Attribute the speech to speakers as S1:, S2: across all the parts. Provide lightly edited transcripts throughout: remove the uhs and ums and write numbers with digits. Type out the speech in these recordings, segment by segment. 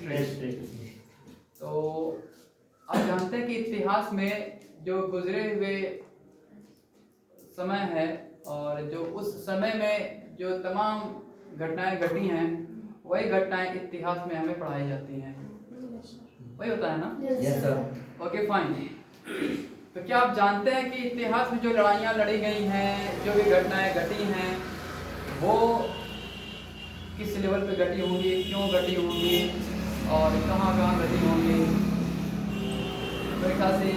S1: History.
S2: तो आप जानते हैं कि इतिहास में जो गुजरे हुए समय है और जो उस समय में जो तमाम घटनाएं घटी हैं, वही घटनाएं इतिहास में हमें पढ़ाई जाती हैं। वही होता है ना?
S1: Yes sir.
S2: Okay fine. तो क्या आप जानते हैं कि इतिहास में जो लड़ाइयाँ लड़ी गई हैं, जो भी घटनाएं घटी हैं, वो किस लेवल पे घटी होंगी, क्यों घटी होंगी और कहाँ कहाँ घटी होंगी? मेरे ख्याल से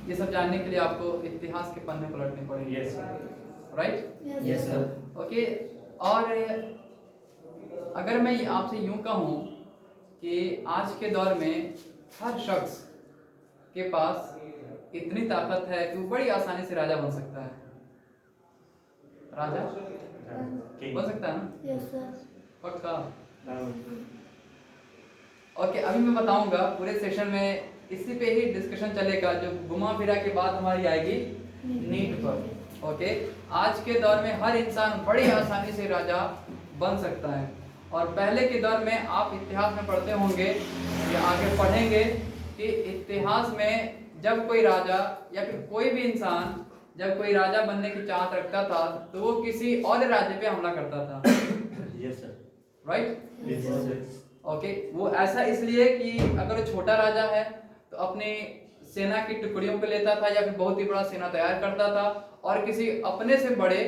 S2: ये सब जानने के लिए आपको इतिहास के पन्ने पलटने पड़ेंगे।
S1: Yes sir.
S2: Right?
S1: Yes sir.
S2: Okay. और अगर मैं आपसे यूं कहूं कि आज के दौर में हर शख्स के पास इतनी ताकत है कि वो बड़ी आसानी से राजा बन सकता है। राजा बन सकता है ना?
S3: Yes sir.
S2: पक्का? ओके, अभी मैं बताऊंगा पूरे सेशन में, इसी पे ही डिस्कशन चलेगा। जो घुमा फिरा के बात हमारी आएगी नीट पर। ओके, आज के दौर में हर इंसान बड़ी आसानी से राजा बन सकता है। और पहले के दौर में आप इतिहास में पढ़ते होंगे या आगे पढ़ेंगे कि इतिहास में जब कोई राजा या फिर कोई भी इंसान जब कोई राजा बनने की चाहत रखता था तो वो किसी और राज्य पे हमला करता था।
S1: Yes sir.
S2: Right?
S1: Yes sir.
S2: Okay, वो ऐसा इसलिए कि अगर वो छोटा राजा है तो अपनी सेना की टुकड़ियों को लेता था या फिर बहुत ही बड़ा सेना तैयार करता था और किसी अपने से बड़े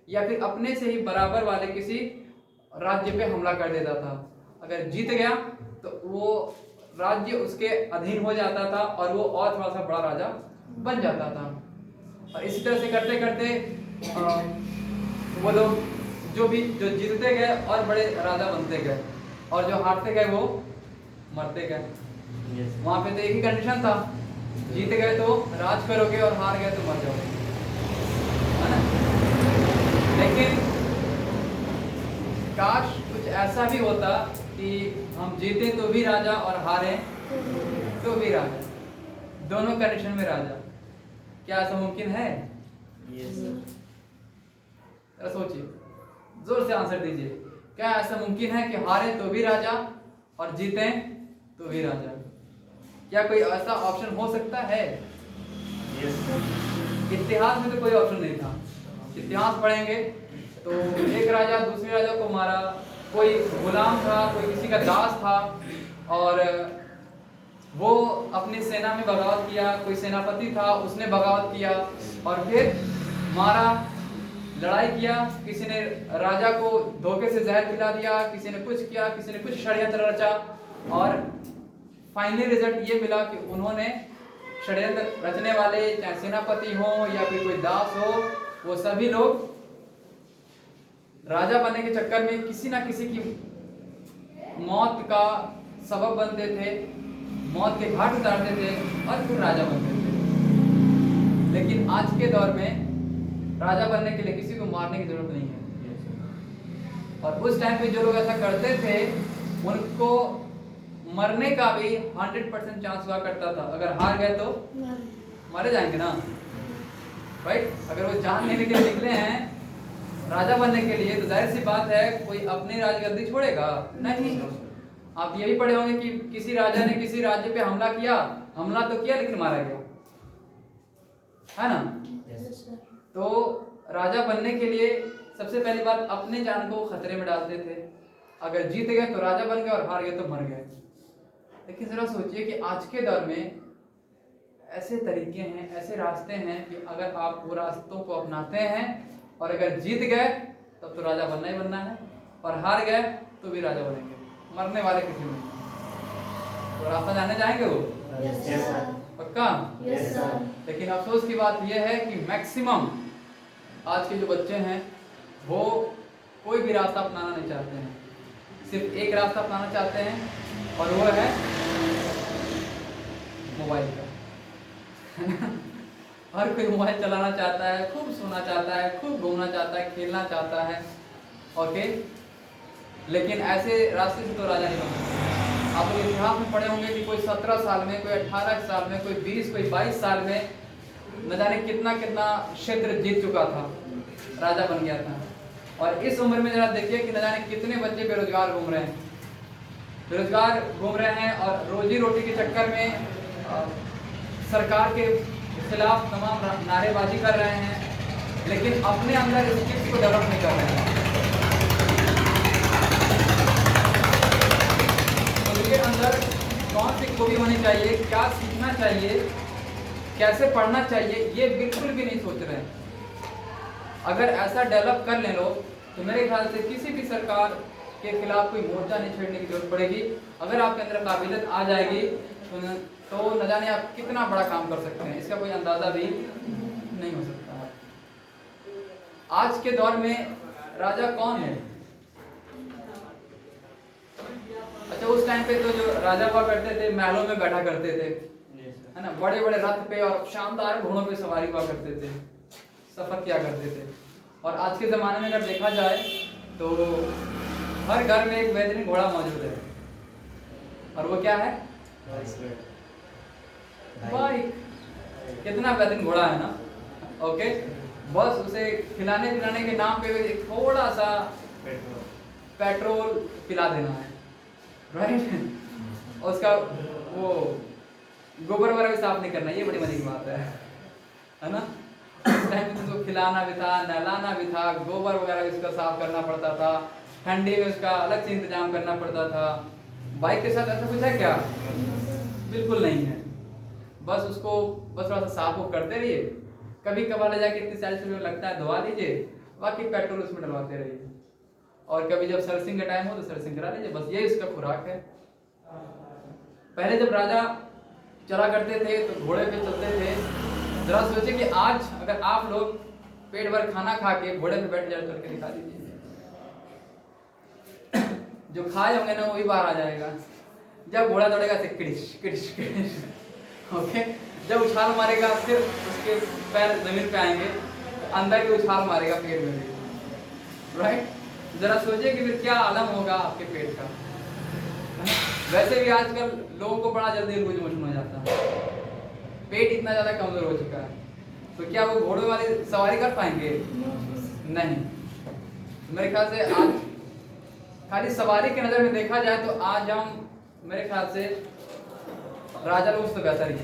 S2: या फिर अपने से ही बराबर वाले किसी राज्य पे हमला कर देता था। अगर जीत गया तो वो राज्य उसके अधीन हो जाता था और वो और थोड़ा सा बड़ा राजा बन जाता था। और इसी तरह से करते करते वो लोग जो जीतते गए और बड़े राजा बनते गए और जो हारते गए वो मरते गए। वहां पे तो एक ही कंडीशन था, जीत गए तो राज करोगे और हार गए तो मर जाओगे, है ना? लेकिन काश कुछ ऐसा भी होता कि हम जीते तो भी राजा और हारे तो भी राजा, दोनों कंडीशन में राजा। क्या ऐसा मुमकिन है?
S1: Yes sir.
S2: जरा सोचिए, जोर से आंसर दीजिए। क्या ऐसा मुमकिन है कि हारे तो भी राजा और जीते तो भी राजा? क्या कोई ऐसा ऑप्शन हो सकता है?
S1: Yes sir.
S2: इतिहास में तो कोई ऑप्शन नहीं था। इतिहास पढ़ेंगे तो एक राजा दूसरे राजा को मारा, कोई गुलाम था, कोई किसी का दास था और वो अपनी सेना में बगावत किया, कोई सेनापति था उसने बगावत किया और फिर मारा, लड़ाई किया, किसी ने राजा को धोखे से जहर पिला दिया, किसी ने कुछ किया, किसी ने कुछ षड्यंत्र रचा और फाइनली रिजल्ट ये मिला कि उन्होंने षड्यंत्र रचने वाले चाहे सेनापति हो या फिर कोई दास हो, वो सभी लोग राजा बनने के चक्कर में किसी ना किसी की मौत का सबब बनते थे, मौत के घाट उतारते थे और फिर राजा बनते थे। लेकिन आज के दौर में राजा बनने के लिए किसी को मारने की जरूरत नहीं है। और उस टाइम पे जो लोग ऐसा करते थे उनको मरने का भी 100% चांस हुआ करता था। अगर हार गए तो मारे जाएंगे ना, राइट? अगर वो जान लेने के लिए निकले हैं राजा बनने के लिए तो जाहिर सी बात है कोई अपनी राजगद्दी छोड़ेगा नहीं। आप ये भी पढ़े होंगे कि किसी राजा ने किसी राज्य पे हमला किया, हमला तो किया लेकिन मारा गया, है ना? तो राजा बनने के लिए सबसे पहली बात अपने जान को खतरे में डालते थे। अगर जीत गए तो राजा बन गए और हार गए तो मर गए। लेकिन जरा सोचिए कि आज के दौर में ऐसे तरीके हैं, ऐसे रास्ते हैं कि अगर आप वो रास्तों को अपनाते हैं और अगर जीत गए तब तो राजा बनना ही बनना है और हार गए तो भी राजा बनेंगे, मरने वाले किसी में। तो रास्ता जाने जाएंगे वो?
S1: Yes sir.
S2: पक्का?
S1: Yes sir.
S2: लेकिन अफसोस की बात यह है कि मैक्सिमम आज के जो बच्चे हैं वो कोई भी रास्ता अपनाना नहीं चाहते हैं, सिर्फ एक रास्ता अपनाना चाहते हैं और वो है मोबाइल का। हर कोई मोबाइल चलाना चाहता है, खूब सोना चाहता है, खूब घूमना चाहता है, खेलना चाहता है। ओके, लेकिन ऐसे रास्ते से तो राजा नहीं बन सकता। आप लोग इतिहास में पढ़े होंगे कि कोई 17 साल में, कोई 18 साल में, कोई 20, कोई 22 साल में न जाने कितना कितना क्षेत्र जीत चुका था, राजा बन गया था। और इस उम्र में जरा देखिए कि न जाने कितने बच्चे बेरोजगार घूम रहे हैं, बेरोजगार घूम रहे हैं और रोजी रोटी के चक्कर में सरकार के खिलाफ तमाम नारेबाजी कर रहे हैं, लेकिन अपने अंदर इस चीज को डेवलप नहीं कर रहे हैं। उनके अंदर कौन सी खूबी होनी चाहिए, क्या सीखना चाहिए, कैसे पढ़ना चाहिए, ये बिल्कुल भी नहीं सोच रहे हैं। अगर ऐसा डेवलप कर ले लोग तो मेरे ख्याल से किसी भी सरकार के खिलाफ कोई मोर्चा नहीं छेड़ने की जरूरत पड़ेगी। अगर आपके अंदर काबिलियत आ जाएगी तो न जाने आप कितना बड़ा काम कर सकते हैं, इसका कोई अंदाजा भी नहीं हो सकता है। आज के दौर में राजा कौन है? अच्छा, उस टाइम पे तो जो राजा हुआ करते थे महलों में बैठा करते थे, है ना, बड़े बड़े रथ पे और शानदार घोड़ों पे सवारी हुआ करते थे, सफर किया करते थे। और आज के जमाने में अगर देखा जाए तो हर घर में एक बेहतरीन घोड़ा मौजूद है, और वो क्या है? बाइक। कितना बेहतरीन घोड़ा है ना। ओके, बस उसे खिलाने पिलाने के नाम पे थोड़ा सा पेट्रोल पिला देना है, राइट। और उसका वो गोबर वगैरह भी साफ नहीं करना, ये बड़ी मजे की बात है ना। उस टाइम में उसको खिलाना भी था, नहलाना भी था, गोबर वगैरह भी उसका साफ करना पड़ता था, ठंडी में उसका अलग से इंतजाम करना पड़ता था। बाइक के साथ ऐसा कुछ है क्या? बिल्कुल नहीं है। बस उसको बस थोड़ा सा साफ वो करते रहिए, कभी कभार ले जाके 30-40 रुपये लगता है धोवा लीजिए, बाकी पेट्रोल उसमें डलवाते रहिए, और कभी जब सर्विसिंग का टाइम हो तो सर्विसिंग करा लीजिए। बस ये इसका खुराक है। पहले जब राजा चला करते थे तो घोड़े पे चलते थे। जरा सोचिए कि आज अगर आप लोग पेट भर खाना खा के घोड़े पे बैठ जाए, चल के दिखा दीजिए, जो खाए होंगे ना वही बाहर आ जाएगा। जब घोड़ा दौड़ेगा तो किडिश किडिश किडिश, ओके, जब उछाल मारेगा फिर उसके पैर जमीन पे आएंगे, अंदर भी उछाल मारेगा पेट में भी, राइट। जरा सोचिए कि फिर क्या आलम होगा आपके पेट का। वैसे भी आजकल लोगों को बड़ा जल्दी लूज मोशन हो जाता है, पेट इतना ज्यादा कमजोर हो चुका है, तो क्या वो घोड़े वाली सवारी कर पाएंगे? नहीं। मेरे ख्याल से आज खाली सवारी की नजर में देखा जाए तो आज हम मेरे ख्याल से राजा लोग तो बेहतर ही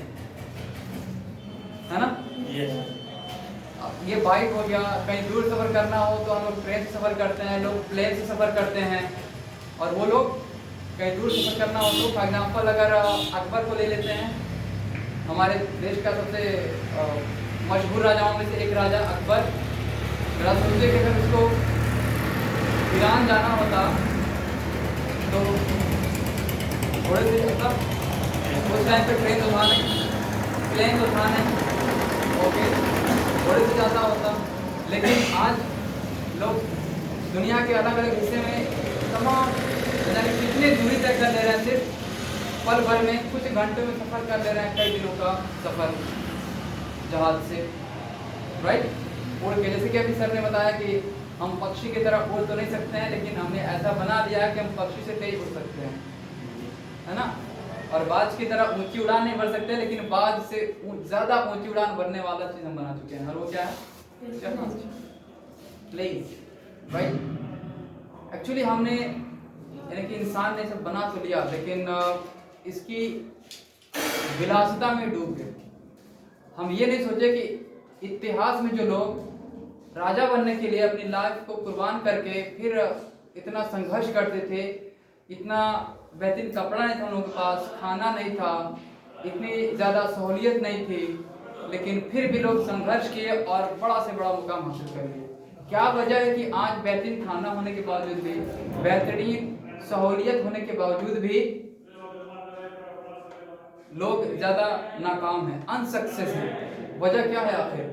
S2: है ना। ये बाइक हो गया, कहीं दूर सफर करना हो तो हम लोग ट्रेन से सफर करते हैं, लोग प्लेन से सफर करते हैं, और वो लोग कहीं दूर सफर करना हो तो फॉर एग्जाम्पल अगर अकबर को ले लेते हैं, हमारे देश का सबसे मशहूर राजाओं में से एक राजा अकबर। जरा सोचिए कि अगर उसको ईरान जाना होता तो घोड़े से चलता, उस टाइम पे ट्रेन तो था नहीं, प्लेन तो था नहीं, ओके, घोड़े से जाता होता। लेकिन आज लोग दुनिया के अलग अलग हिस्से में तमाम कितने दूरी तय कर ले रहे हैं, सिर्फ पल भर में कुछ घंटों में सफर कर ले रहे हैं, कई दिनों का सफर जहाज से, राइट, उड़ के। जैसे कि अभी सर ने बताया कि हम पक्षी की तरह उड़ तो नहीं सकते हैं, लेकिन हमने ऐसा बना दिया है कि हम पक्षी से तेज उड़ सकते हैं, है ना। और बाज की तरह ऊंची उड़ान नहीं भर सकते, लेकिन बाज से ज्यादा ऊंची उड़ान भरने वाला चीज हम बना चुके हैं, और वो क्या है? Plane, right. एक्चुअली हमने यानी कि इंसान ने सब बना तो लिया, लेकिन इसकी विलासिता में डूब गए। हम ये नहीं सोचे कि इतिहास में जो लोग राजा बनने के लिए अपनी लाइफ को कुर्बान करके फिर इतना संघर्ष करते थे, इतना बेहतरीन कपड़ा नहीं था उन लोगों के पास, खाना नहीं था, इतनी ज़्यादा सहूलियत नहीं थी, लेकिन फिर भी लोग संघर्ष किए और बड़ा से बड़ा मुकाम हासिल कर लिए। क्या वजह है कि आज बेहतरीन खाना होने के बावजूद भी, बेहतरीन सहूलियत होने के बावजूद भी लोग ज़्यादा नाकाम हैं, अनसक्सेस हैं? वजह क्या है आखिर?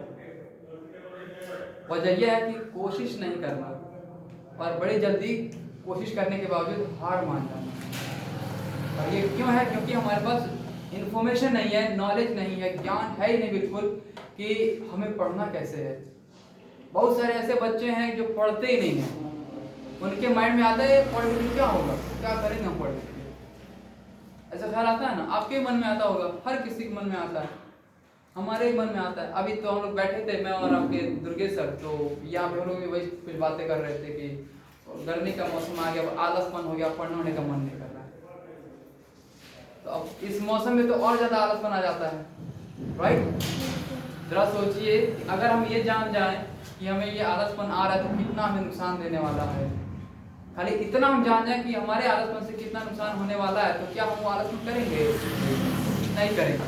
S2: वजह यह है कि कोशिश नहीं करना, और बड़ी जल्दी कोशिश करने के बावजूद हार मान जाना। और ये क्यों है? क्योंकि हमारे पास इंफॉर्मेशन नहीं है, नॉलेज नहीं है, ज्ञान है ही नहीं बिल्कुल कि हमें पढ़ना कैसे है। बहुत सारे ऐसे बच्चे हैं जो पढ़ते ही नहीं हैं, उनके माइंड में आता है पढ़ के क्या होगा, क्या करेंगे हम पढ़ के, ऐसा ख्याल आता है ना। आपके मन में आता होगा, हर किसी के मन में आता है, हमारे ही मन में आता है। अभी तो हम लोग बैठे थे, मैं और आपके दुर्गेश सर, तो यहाँ पे हम लोग भी वही कुछ बातें कर रहे थे कि गर्मी का मौसम आ गया, आलसपन हो गया, पढ़ने होने का मन नहीं कर रहा है। तो अब इस मौसम में तो और ज्यादा आलसपन आ जाता है, राइट। जरा सोचिए कि अगर हम ये जान जाएं कि हमें ये आलसपन आ रहा है तो कितना हमें नुकसान देने वाला है। खाली इतना हम जान जाएं कि हमारे आलसपन से कितना नुकसान होने वाला है, तो क्या हम वो आलसपन करेंगे? नहीं करेंगे।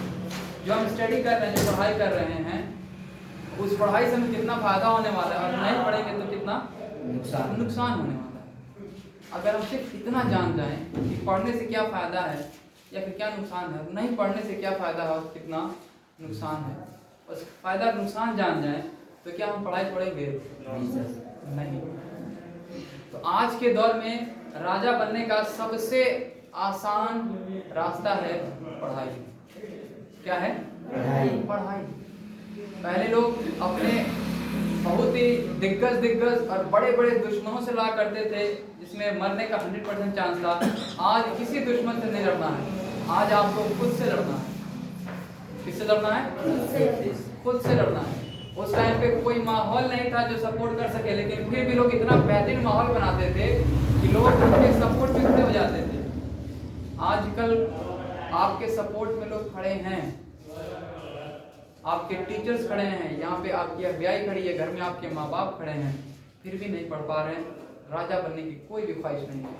S2: जो हम स्टडी कर रहे हैं, जो पढ़ाई कर रहे हैं, उस पढ़ाई से हमें कितना फायदा होने वाला है, और नहीं पढ़ेंगे तो कितना नुकसान होने वाला है। अगर हम सिर्फ इतना जान जाएं कि पढ़ने से क्या फायदा है या फिर क्या नुकसान है, नहीं पढ़ने से क्या फायदा है और कितना नुकसान है, उस फायदा नुकसान जान जाएं, तो क्या हम पढ़ाई पढ़ेंगे? नहीं। तो आज के दौर में राजा बनने का सबसे आसान रास्ता है पढ़ाई। क्या है? पढ़ाई। पहले लोग अपने बहुत ही दिग्गज और बड़े बड़े दुश्मनों से लड़ा करते थे, जिसमें मरने का 100% चांस था। आज किसी दुश्मन से नहीं लड़ना है, आज आपको खुद से लड़ना है। किससे लड़ना है? खुद से लड़ना है। उस टाइम पे कोई माहौल नहीं था जो सपोर्ट कर सके, लेकिन फिर भी लोग इतना बेहतरीन माहौल बनाते थे कि लोग उनके सपोर्ट में खड़े हो जाते थे। आजकल आपके सपोर्ट में लोग खड़े हैं, आपके टीचर्स खड़े हैं, यहाँ पे आपकी FBI खड़ी है, घर में आपके माँ बाप खड़े हैं, फिर भी नहीं पढ़ पा रहे हैं। राजा बनने की कोई भी ख्वाहिश नहीं है।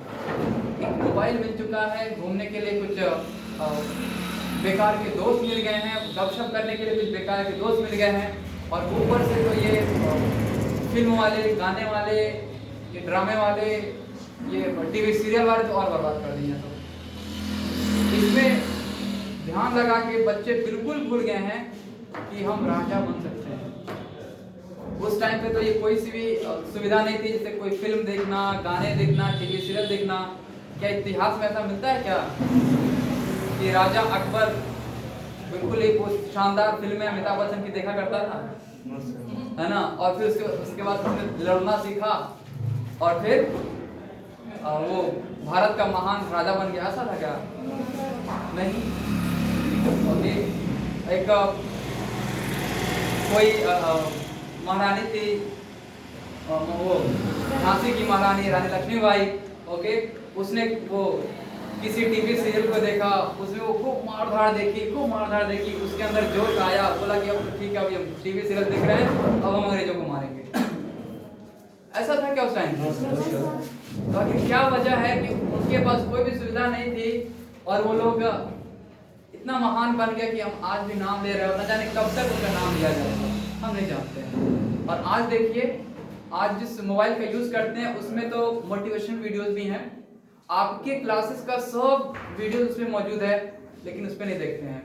S2: एक मोबाइल मिल चुका है, घूमने के लिए कुछ बेकार के दोस्त मिल गए हैं, गपशप करने के लिए कुछ बेकार के दोस्त मिल गए हैं, और ऊपर से तो ये फिल्म वाले, गाने वाले, ये ड्रामे वाले, ये TV सीरियल वाले तो और बर्बाद कर दिए। तो इसमें ध्यान लगा के बच्चे बिल्कुल भूल गए हैं कि हम राजा बन सकते हैं। उस टाइम पे तो ये कोई सी भी सुविधा नहीं थी, जैसे कोई फिल्म देखना, गाने देखना, TV सीरियल देखना। क्या इतिहास में ऐसा मिलता है क्या कि राजा अकबर बिल्कुल एक शानदार फिल्म है अमिताभ बच्चन की देखा करता था, है ना, और फिर उसके बाद उसने लड़ना सीखा और फिर वो भारत का महान राजा बन गया? ऐसा था क्या? नहीं। ओके, एक कोई महारानी थी, वो झांसी की महारानी रानी लक्ष्मीबाई। ओके, उसने वो किसी TV सीरियल को देखा, उसमें वो खूब मारधाड़ देखी, उसके अंदर जोश आया, बोला कि अब ठीक है, अभी हम TV सीरियल देख रहे हैं, अब हम अंग्रेजों को मारेंगे। ऐसा था क्या उस टाइम? तो आखिर क्या वजह है कि उनके पास कोई भी सुविधा नहीं थी और वो लोग इतना महान बन गया कि हम आज भी नाम ले रहे हैं, और न जाने कब तक उनका नाम लिया जाएगा, हम नहीं जानते हैं। और आज देखिए, आज जिस मोबाइल का यूज करते हैं उसमें तो मोटिवेशनल वीडियोस भी हैं, आपके क्लासेस का सब वीडियो उसमें मौजूद है, लेकिन उस पर नहीं देखते हैं।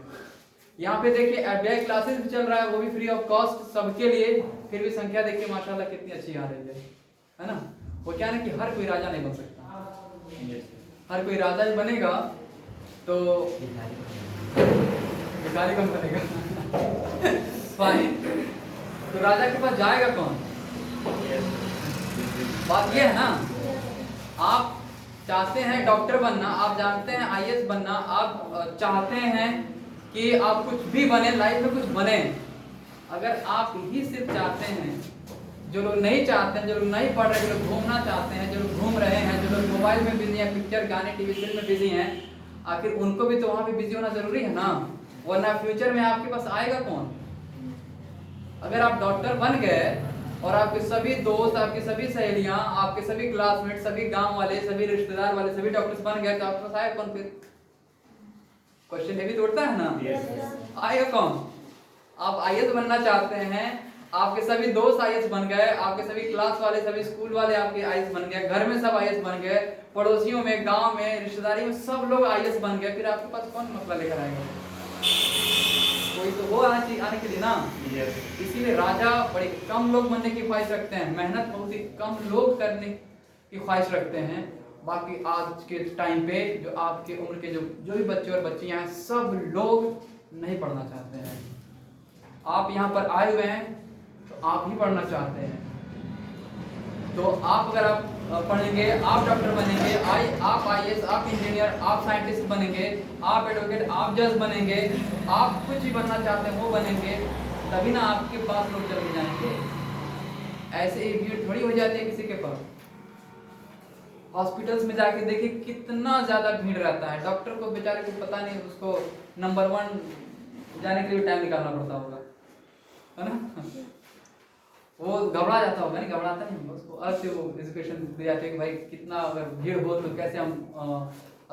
S2: यहाँ पे देखिए FBI क्लासेस भी चल रहा है, वो भी फ्री ऑफ कॉस्ट सबके लिए, फिर भी संख्या देखिए माशाल्लाह कितनी अच्छी आ रही है ना। वो क्या है कि हर कोई राजा नहीं बन सकता। हर कोई राजा बनेगा तो भिखारी कम बनेगा। फाइन। तो राजा के पास जाएगा कौन? बात ये है ना, आप चाहते हैं डॉक्टर बनना, आप जानते हैं IAS बनना, आप चाहते हैं कि आप कुछ भी बने, लाइफ में कुछ बने। अगर आप ही सिर्फ चाहते हैं, जो लोग नहीं चाहते हैं, जो लोग नहीं पढ़ रहे, जो लोग घूमना चाहते हैं, जो लोग घूम रहे हैं, जो लोग मोबाइल में बिजी हैं, पिक्चर, गाने, TV सीरियल में बिजी हैं, आखिर उनको भी तो वहाँ पे बिजी होना जरूरी है ना, वरना फ्यूचर में आपके पास आएगा कौन? अगर आप डॉक्टर बन गए और आपके सभी दोस्त, आपकी सभी सहेलियां, आपके सभी क्लासमेट, सभी गांव वाले, सभी रिश्तेदार वाले, सभी डॉक्टर्स बन गए, तो आपके पास आएगा कौन? फिर क्वेश्चन ये भी तो उठता है ना, आएगा कौन? आप IAS बनना चाहते हैं, आपके सभी दोस्त IAS बन गए, आपके सभी क्लास वाले, सभी स्कूल वाले आपके IAS बन गए, घर में सब IAS बन गए, पड़ोसियों में, गांव में, रिश्तेदारी में सब लोग IAS बन गए, फिर आपके पास कौन मसला लेकर आएगा? कोई तो वो आने के लिए ना। इसीलिए राजा बड़े कम लोग बनने की ख्वाहिश रखते हैं, मेहनत बहुत ही कम लोग करने की ख्वाहिश रखते हैं। बाकी आज के टाइम पे जो आपके उम्र के जो भी बच्चे और बच्चियां हैं, सब लोग नहीं पढ़ना चाहते हैं। आप यहाँ पर आए हुए हैं तो आप ही पढ़ना चाहते हैं। तो आप अगर आप पढ़ेंगे, आप डॉक्टर बनेंगे, आप IAS, आप इंजीनियर, आप साइंटिस्ट बनेंगे, आप एडवोकेट, आप जज बनेंगे, आप कुछ भी बनना चाहते हैं वो बनेंगे, तभी ना आपके पास लोग चले जाएंगे। ऐसे ही भीड़ थोड़ी हो जाती है किसी के पास। हॉस्पिटल्स में जाके देखिए कितना ज्यादा भीड़ रहता है। डॉक्टर को बेचारे को पता नहीं, उसको नंबर 1 जाने के लिए टाइम निकालना पड़ता होगा, है ना। वो घबरा जाता होगा, नहीं घबराता नहीं, उसको अलग से वो एजुकेशन दी जाती है कि भाई कितना अगर भीड़ हो तो कैसे हम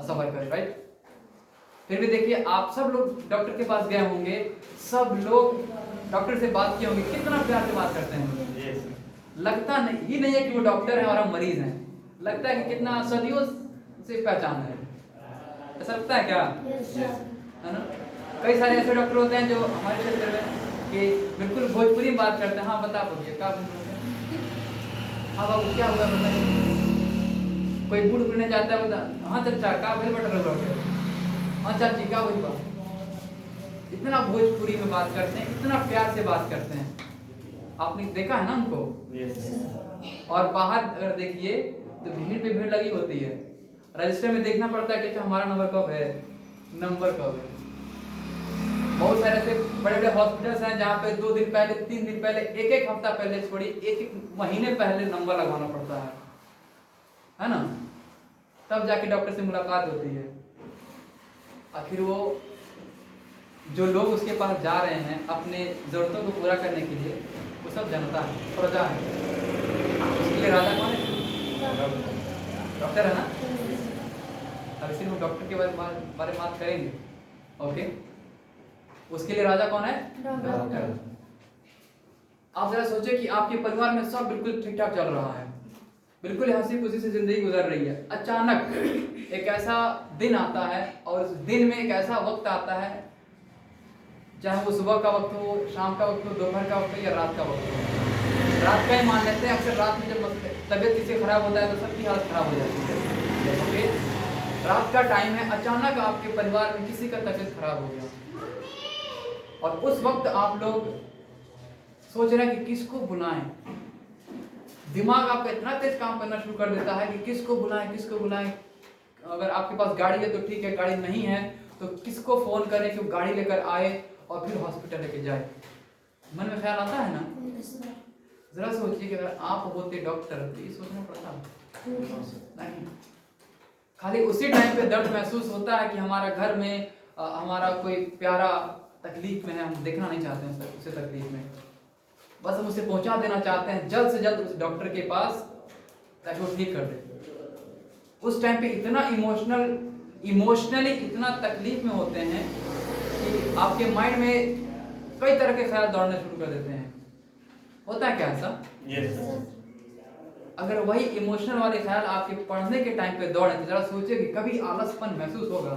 S2: सफर करें, राइट। फिर भी देखिए आप सब लोग डॉक्टर के पास गए होंगे, सब लोग डॉक्टर से बात किए होंगे, कितना प्यार से बात करते हैं। लगता नहीं है कि वो डॉक्टर है और हम मरीज हैं, लगता है कि कितना सदियों से पहचान है, ऐसा लगता है क्या, है ना। कई सारे ऐसे डॉक्टर होते हैं जो हमारे क्षेत्र में कि बिल्कुल भोजपुरी में बात करते हैं। हाँ बता बोलिए क्या बोल रहे हैं, हाँ बाबू क्या हुआ बताइए। कोई बूढ़ बुढ़ने जाता है, बता हाँ चाचा क्या बोल बटर, हाँ चाची क्या हुई बात। इतना भोजपुरी में बात करते हैं, इतना प्यार से बात करते हैं। आपने देखा है ना उनको। और बाहर अगर देखिए तो भीड़ पे भीड़ लगी होती है, रजिस्टर में देखना पड़ता है कि हमारा नंबर कब है, नंबर कब है। बहुत सारे ऐसे बड़े बड़े हॉस्पिटल्स हैं जहाँ पे 2 दिन पहले, 3 दिन पहले, एक हफ्ता पहले छोड़ी 1 महीने पहले नंबर लगवाना पड़ता है ना, तब जाके डॉक्टर से मुलाकात होती है। आखिर वो जो लोग उसके पास जा रहे हैं अपने जरूरतों को पूरा करने के लिए, वो सब जनता है, प्रजा है। उसके लिए राजा कौन है, डॉक्टर है ना। अब इसी में डॉक्टर के बारे में बात करेंगे, ओके। उसके लिए राजा कौन है, डॉक्टर। आप जरा सोचिए कि आपके परिवार में सब बिल्कुल ठीक ठाक चल रहा है, बिल्कुल हंसी खुशी से जिंदगी गुजर रही है। अचानक एक ऐसा दिन आता है और उस दिन में एक ऐसा वक्त आता है, चाहे वो सुबह का वक्त हो, शाम का वक्त हो, दोपहर का वक्त हो या रात का वक्त हो। रात का ही मान लेते हैं, अक्सर रात में जब तबीयत किसी खराब होता है तो सबकी हालत खराब हो जाती है। ओके, रात का टाइम है, अचानक आपके परिवार में किसी का तबीयत खराब हो गया और उस वक्त आप लोग सोच रहे हैं कि किसको बुलाएं। दिमाग आपका इतना तेज काम करना शुरू कर देता है कि किसको बुलाएं, किसको बुलाएं। अगर आपके पास गाड़ी है तो ठीक है, गाड़ी नहीं है तो किसको फोन करें कि वो गाड़ी लेकर आए और फिर हॉस्पिटल लेके जाए। मन में ख्याल आता है ना। जरा सोचिए कि अगर आप होते डॉक्टर तो ये सोचना पड़ता नहीं। खाली उसी टाइम पे दर्द महसूस होता है कि हमारा घर में हमारा कोई प्यारा तकलीफ में है, हम देखना नहीं चाहते हैं उसे तकलीफ में, बस हम उसे पहुंचा देना चाहते हैं जल्द से जल्द उस डॉक्टर के पास ताकि वो ठीक कर दे। उस टाइम पे इतना इमोशनली इतना तकलीफ में होते हैं कि आपके माइंड में कई तरह के ख्याल दौड़ने शुरू कर देते हैं। होता है क्या ऐसा? अगर वही इमोशनल वाले ख्याल आपके पढ़ने के टाइम पे दौड़े तो जरा सोचिए कि कभी आलसपन महसूस होगा।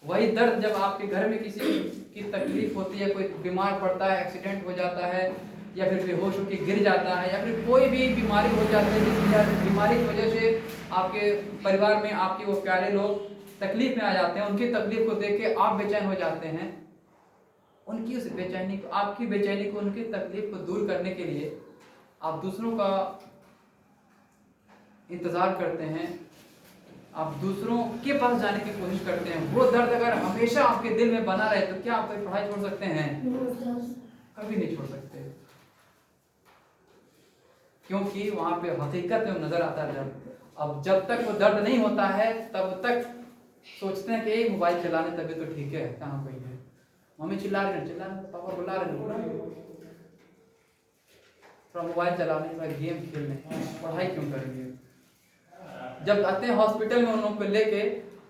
S2: वही दर्द जब आपके घर में किसी की तकलीफ होती है, कोई बीमार पड़ता है, एक्सीडेंट हो जाता है या फिर बेहोश होकर गिर जाता है या फिर कोई भी बीमारी हो जाती है, जिस बीमारी की वजह से आपके परिवार में आपके वो प्यारे लोग तकलीफ में आ जाते हैं, उनकी तकलीफ को देख के आप बेचैन हो जाते हैं। उनकी उस बेचैनी को, आपकी बेचैनी को, उनकी तकलीफ को दूर करने के लिए आप दूसरों का इंतजार करते हैं, आप दूसरों के पास जाने की कोशिश करते हैं। वो दर्द अगर हमेशा आपके दिल में बना रहे तो क्या आप कोई पढ़ाई छोड़ सकते हैं? कभी नहीं छोड़ सकते, क्योंकि वहां पे हकीकत में नजर आता है। जब तक वो दर्द नहीं होता है तब तक सोचते हैं कि मोबाइल चलाने तभी तो ठीक है, कहाँ कोई है, मम्मी चिल्ला रहे हैं, पापा बुला रहे हैं, थोड़ा मोबाइल चलाने, थोड़ा गेम खेलने, पढ़ाई क्यों करेंगे। जब आते हैं हॉस्पिटल में उन लोगों को लेके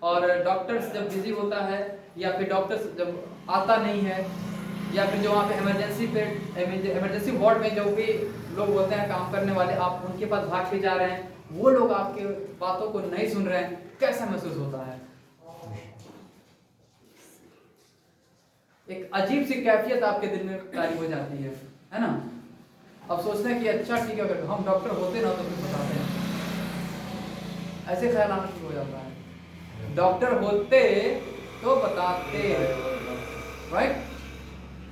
S2: और डॉक्टर्स जब बिजी होता है या फिर डॉक्टर्स जब आता नहीं है या फिर जो वहाँ पे इमरजेंसी वार्ड में जो भी लोग होते हैं काम करने वाले, आप उनके पास भाग के जा रहे हैं, वो लोग आपके बातों को नहीं सुन रहे हैं, कैसा महसूस होता है? एक अजीब सी कैफियत आपके दिल में तारी हो जाती है ना। अब सोचते हैं कि अच्छा ठीक है, अगर हम डॉक्टर होते ना तो फिर बताते हैं, ऐसे ख्याल आना शुरू हो जाता है। डॉक्टर होते तो बताते, राइट।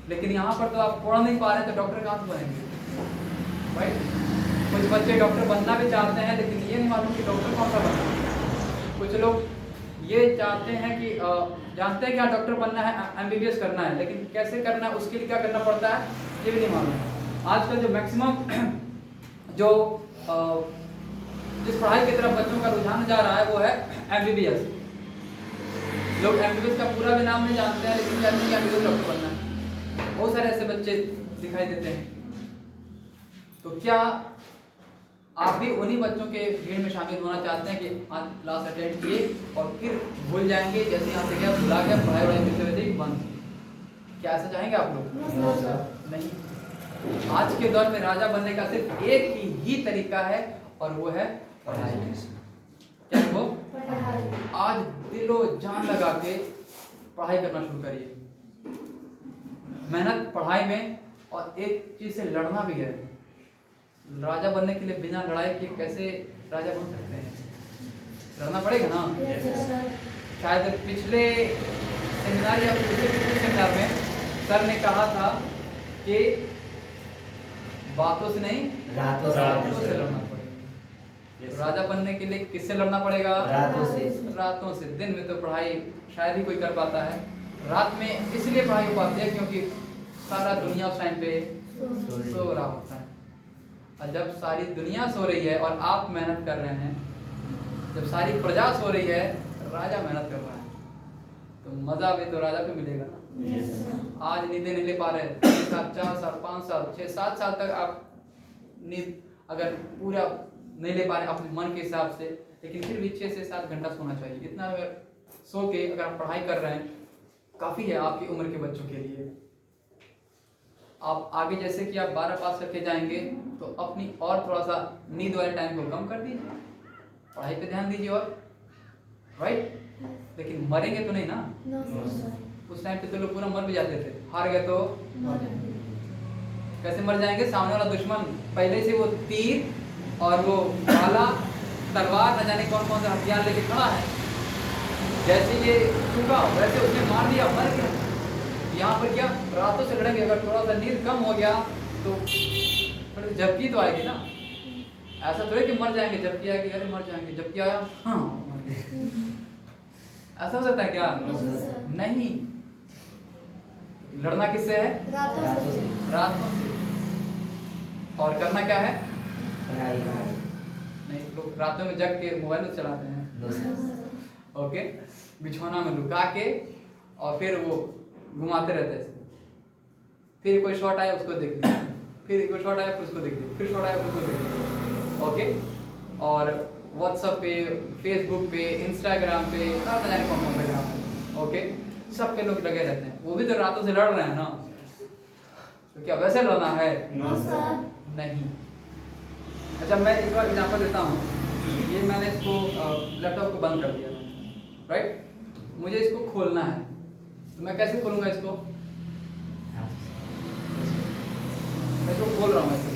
S2: लेकिन यहाँ पर तो आप पढ़ नहीं पा रहे तो डॉक्टर कहाँ से बनेंगे, राइट। कुछ बच्चे डॉक्टर बनना भी चाहते हैं लेकिन ये नहीं मालूम कि डॉक्टर कौन सा बनना है। कुछ लोग ये चाहते हैं कि जानते हैं कि हाँ डॉक्टर बनना है, MBBS करना है, लेकिन कैसे करना है, उसके लिए क्या करना पड़ता है ये भी नहीं मालूम। आजकल जो मैक्सिमम जो जिस पढ़ाई की तरफ बच्चों का रुझान जा रहा है वो है MBBS। लोग MBBS का पूरा भी नाम नहीं जानते हैं, लेकिन जानते हैं कि MBBS डॉक्टर बनना है। बहुत सारे ऐसे बच्चे दिखाई देते हैं। तो क्या आप भी उन्हीं बच्चों के भीड़ में शामिल होना चाहते हैं कि आज क्लास अटेंड किए और फिर भूल जाएंगे, जैसे यहाँ से गया भुला गया, पढ़ाई वढ़ाई करते हुए ही बंद? क्या ऐसा चाहेंगे आप लोग? नहीं। आज के दौर में राजा बनने का सिर्फ एक ही तरीका है और वो है पढ़ाई। क्या है वो? आज दिलो जान लगा के पढ़ाई करना शुरू करिए, मेहनत पढ़ाई में, और एक चीज से लड़ना भी है। राजा बनने के लिए बिना लड़ाई के कैसे राजा बन सकते हैं? लड़ना पड़ेगा ना। शायद पिछले सेमिनार या पिछले सेमिनार में सर ने कहा था कि बातों से नहीं रातों से लड़ना पड़ेगा। राजा बनने के लिए किससे लड़ना पड़ेगा? रातों से। दिन में तो पढ़ाई शायद ही कोई कर पाता है, रात में इसलिए पढ़ाई हो पाती है क्योंकि सारा दुनिया उस टाइम पे सो रहा होता है। और जब सारी दुनिया सो रही है और आप मेहनत कर रहे हैं, जब सारी प्रजा सो रही है, राजा मेहनत कर रहा है, तो मजा भी तो राजा को मिलेगा ना। आज नींदें नहीं ले पा रहे, 3 साल 4 साल 5 साल 6 7 साल तक आप नींद अगर पूरा नहीं ले पा रहे अपने मन के हिसाब से, लेकिन फिर भी 6 से 7 घंटा सोना चाहिए। इतना अगर सो के अगर आप पढ़ाई कर रहे हैं, काफी है आपकी उम्र के बच्चों के लिए। आप आगे जैसे कि आप 12 पास करके जाएंगे तो अपनी और थोड़ा सा नींद वाले टाइम को कम कर दीजिए, पढ़ाई पे ध्यान दीजिए, और राइट। लेकिन मरेंगे तो नहीं ना। उस टाइम पे तो लोग पूरा मर भी जाते थे, हार गए तो कैसे मर जाएंगे? सामने वाला दुश्मन पहले से वो तीर और वो भाला तलवार न जाने कौन कौन सा हथियार लेके खड़ा है, जैसे ये चुका वैसे उसने मार दिया, मर गया। यहाँ पर क्या रातों से लड़ेंगे? अगर थोड़ा सा नींद कम हो गया तो झपकी तो आएगी ना। ऐसा थोड़ी कि मर जाएंगे झपकी आएगी, अरे मर जाएंगे, झपकी आया हाँ मर गए। ऐसा हो सकता है क्या? नहीं। लड़ना किससे है? रातों से। और करना क्या है? नहीं, लोग रातों में जग के मोबाइल चलाते हैं, ओके, बिछौना में लुका के, और फिर वो घुमाते रहते हैं। फिर कोई शॉट आया उसको देख लिया, फिर कोई शॉट आया फिर उसको देख लिया, फिर शॉट आया फिर उसको देख लिया, ओके। और व्हाट्सएप पे, फेसबुक पे, इंस्टाग्राम पे, ना जाने कौन कौन सा, ओके, सब पे लोग लगे रहते हैं। वो भी तो रातों से लड़ रहे हैं ना। तो क्या वैसे लड़ना है? नहीं। अच्छा, मैं एक बार एग्जांपल देता हूँ। ये मैंने इसको लैपटॉप को बंद कर दिया, राइट। मुझे इसको खोलना है, तो मैं कैसे खोलूंगा इसको? मैं इसको खोल रहा हूँ, ऐसे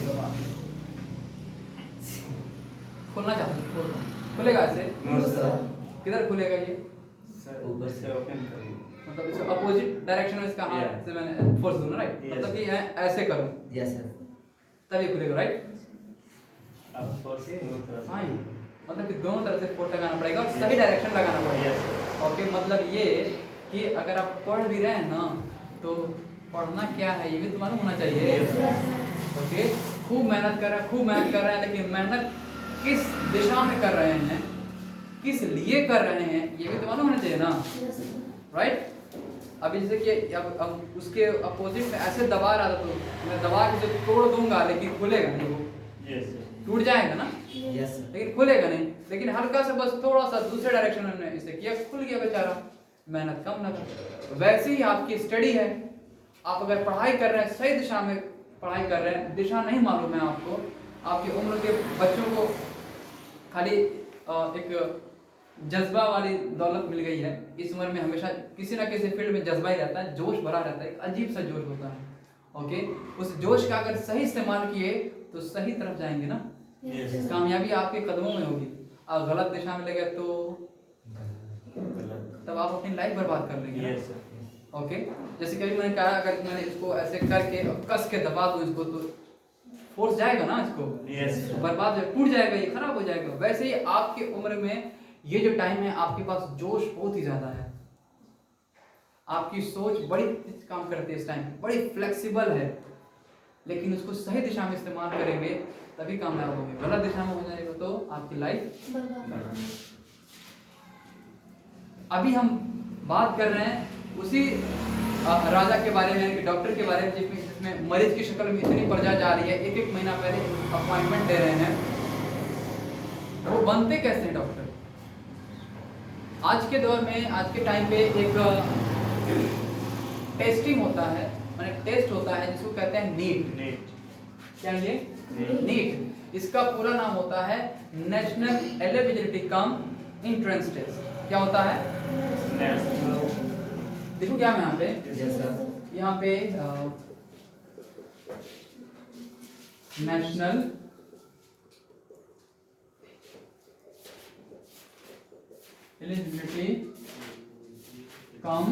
S2: खोलना चाहता हूँ, खोल रहा हूँ, खुलेगा ऐसे? किधर खुलेगा ये?
S1: ऊपर से ओपन करिए,
S2: मतलब इसको अपोजिट डायरेक्शन में इसका हाथ से मैंने फोर्स दूंगा, राइट? मतलब कि ऐसे करूँ,
S3: यस सर,
S2: तभी खुलेगा, राइट?
S1: अब फोर्स दोनों तरफ।
S2: हाँ, मतलब कि दोनों तरफ से फोर्स लगाना पड़ेगा और सही डायरेक्शन लगाना पड़ेगा। ओके, मतलब ये कि अगर आप पढ़ भी रहे हैं ना, तो पढ़ना क्या है ये भी तो मालूम होना चाहिए। ओके, खूब मेहनत कर रहे हैं, लेकिन मेहनत किस दिशा में कर रहे हैं, किस लिए कर रहे हैं, ये भी तो मालूम होना चाहिए ना, राइट? अभी जैसे कि अब उसके अपोजिट में ऐसे दबा रहा था, तो मैं दबा के तोड़ दूंगा, लेकिन खुलेगा नहीं, वो टूट जाएगा ना, लेकिन खुलेगा नहीं। लेकिन हल्का सा बस थोड़ा सा दूसरे डायरेक्शन में इसे किया, खुल गया बेचारा, मेहनत कम ना कर। वैसे ही आपकी स्टडी है, आप अगर पढ़ाई कर रहे हैं, सही दिशा में पढ़ाई कर रहे हैं, दिशा नहीं मालूम है आपको, आपकी उम्र के बच्चों को खाली एक जज्बा वाली दौलत मिल गई है। इस उम्र में हमेशा किसी ना किसी फील्ड में जज्बा ही रहता है, जोश भरा रहता है, एक अजीब सा जोश होता है। ओके, उस जोश का अगर सही इस्तेमाल किए तो सही तरफ जाएंगे ना, कामयाबी आपके कदमों में होगी। और गलत दिशा में लगे तो तब आप अपनी लाइफ बर्बाद कर लेंगे। ओके, जैसे कभी मैंने कहा, अगर मैंने इसको ऐसे करके कस के दबा दूं इसको, तो फोर्स जाएगा ना इसको, बर्बाद टूट जाएगा, ये खराब हो जाएगा। वैसे ही आपकी उम्र में ये जो टाइम है, आपके पास जोश बहुत ही ज्यादा है, आपकी सोच बड़ी काम करती है, इस टाइम बड़ी फ्लेक्सिबल है, लेकिन उसको सही दिशा में इस्तेमाल करेंगे तभी कामयाब होंगे। गलत दिशा में हो जाएगा तो आपकी लाइफ। अभी हम बात कर रहे हैं उसी राजा के बारे में, डॉक्टर के बारे में, जिसमें मरीज की शक्ल में इतनी प्रजा जा रही है, एक एक महीना पहले अपॉइंटमेंट ले रहे हैं। वो बनते कैसे हैं डॉक्टर? आज के दौर में, आज के टाइम पे एक टेस्टिंग होता है, माने टेस्ट होता है जिसको कहते हैं नीट। क्या ये नीट? इसका पूरा नाम होता है national eligibility cum entrance test. क्या होता है? देखो क्या मैं यहाँ पे national eligibility cum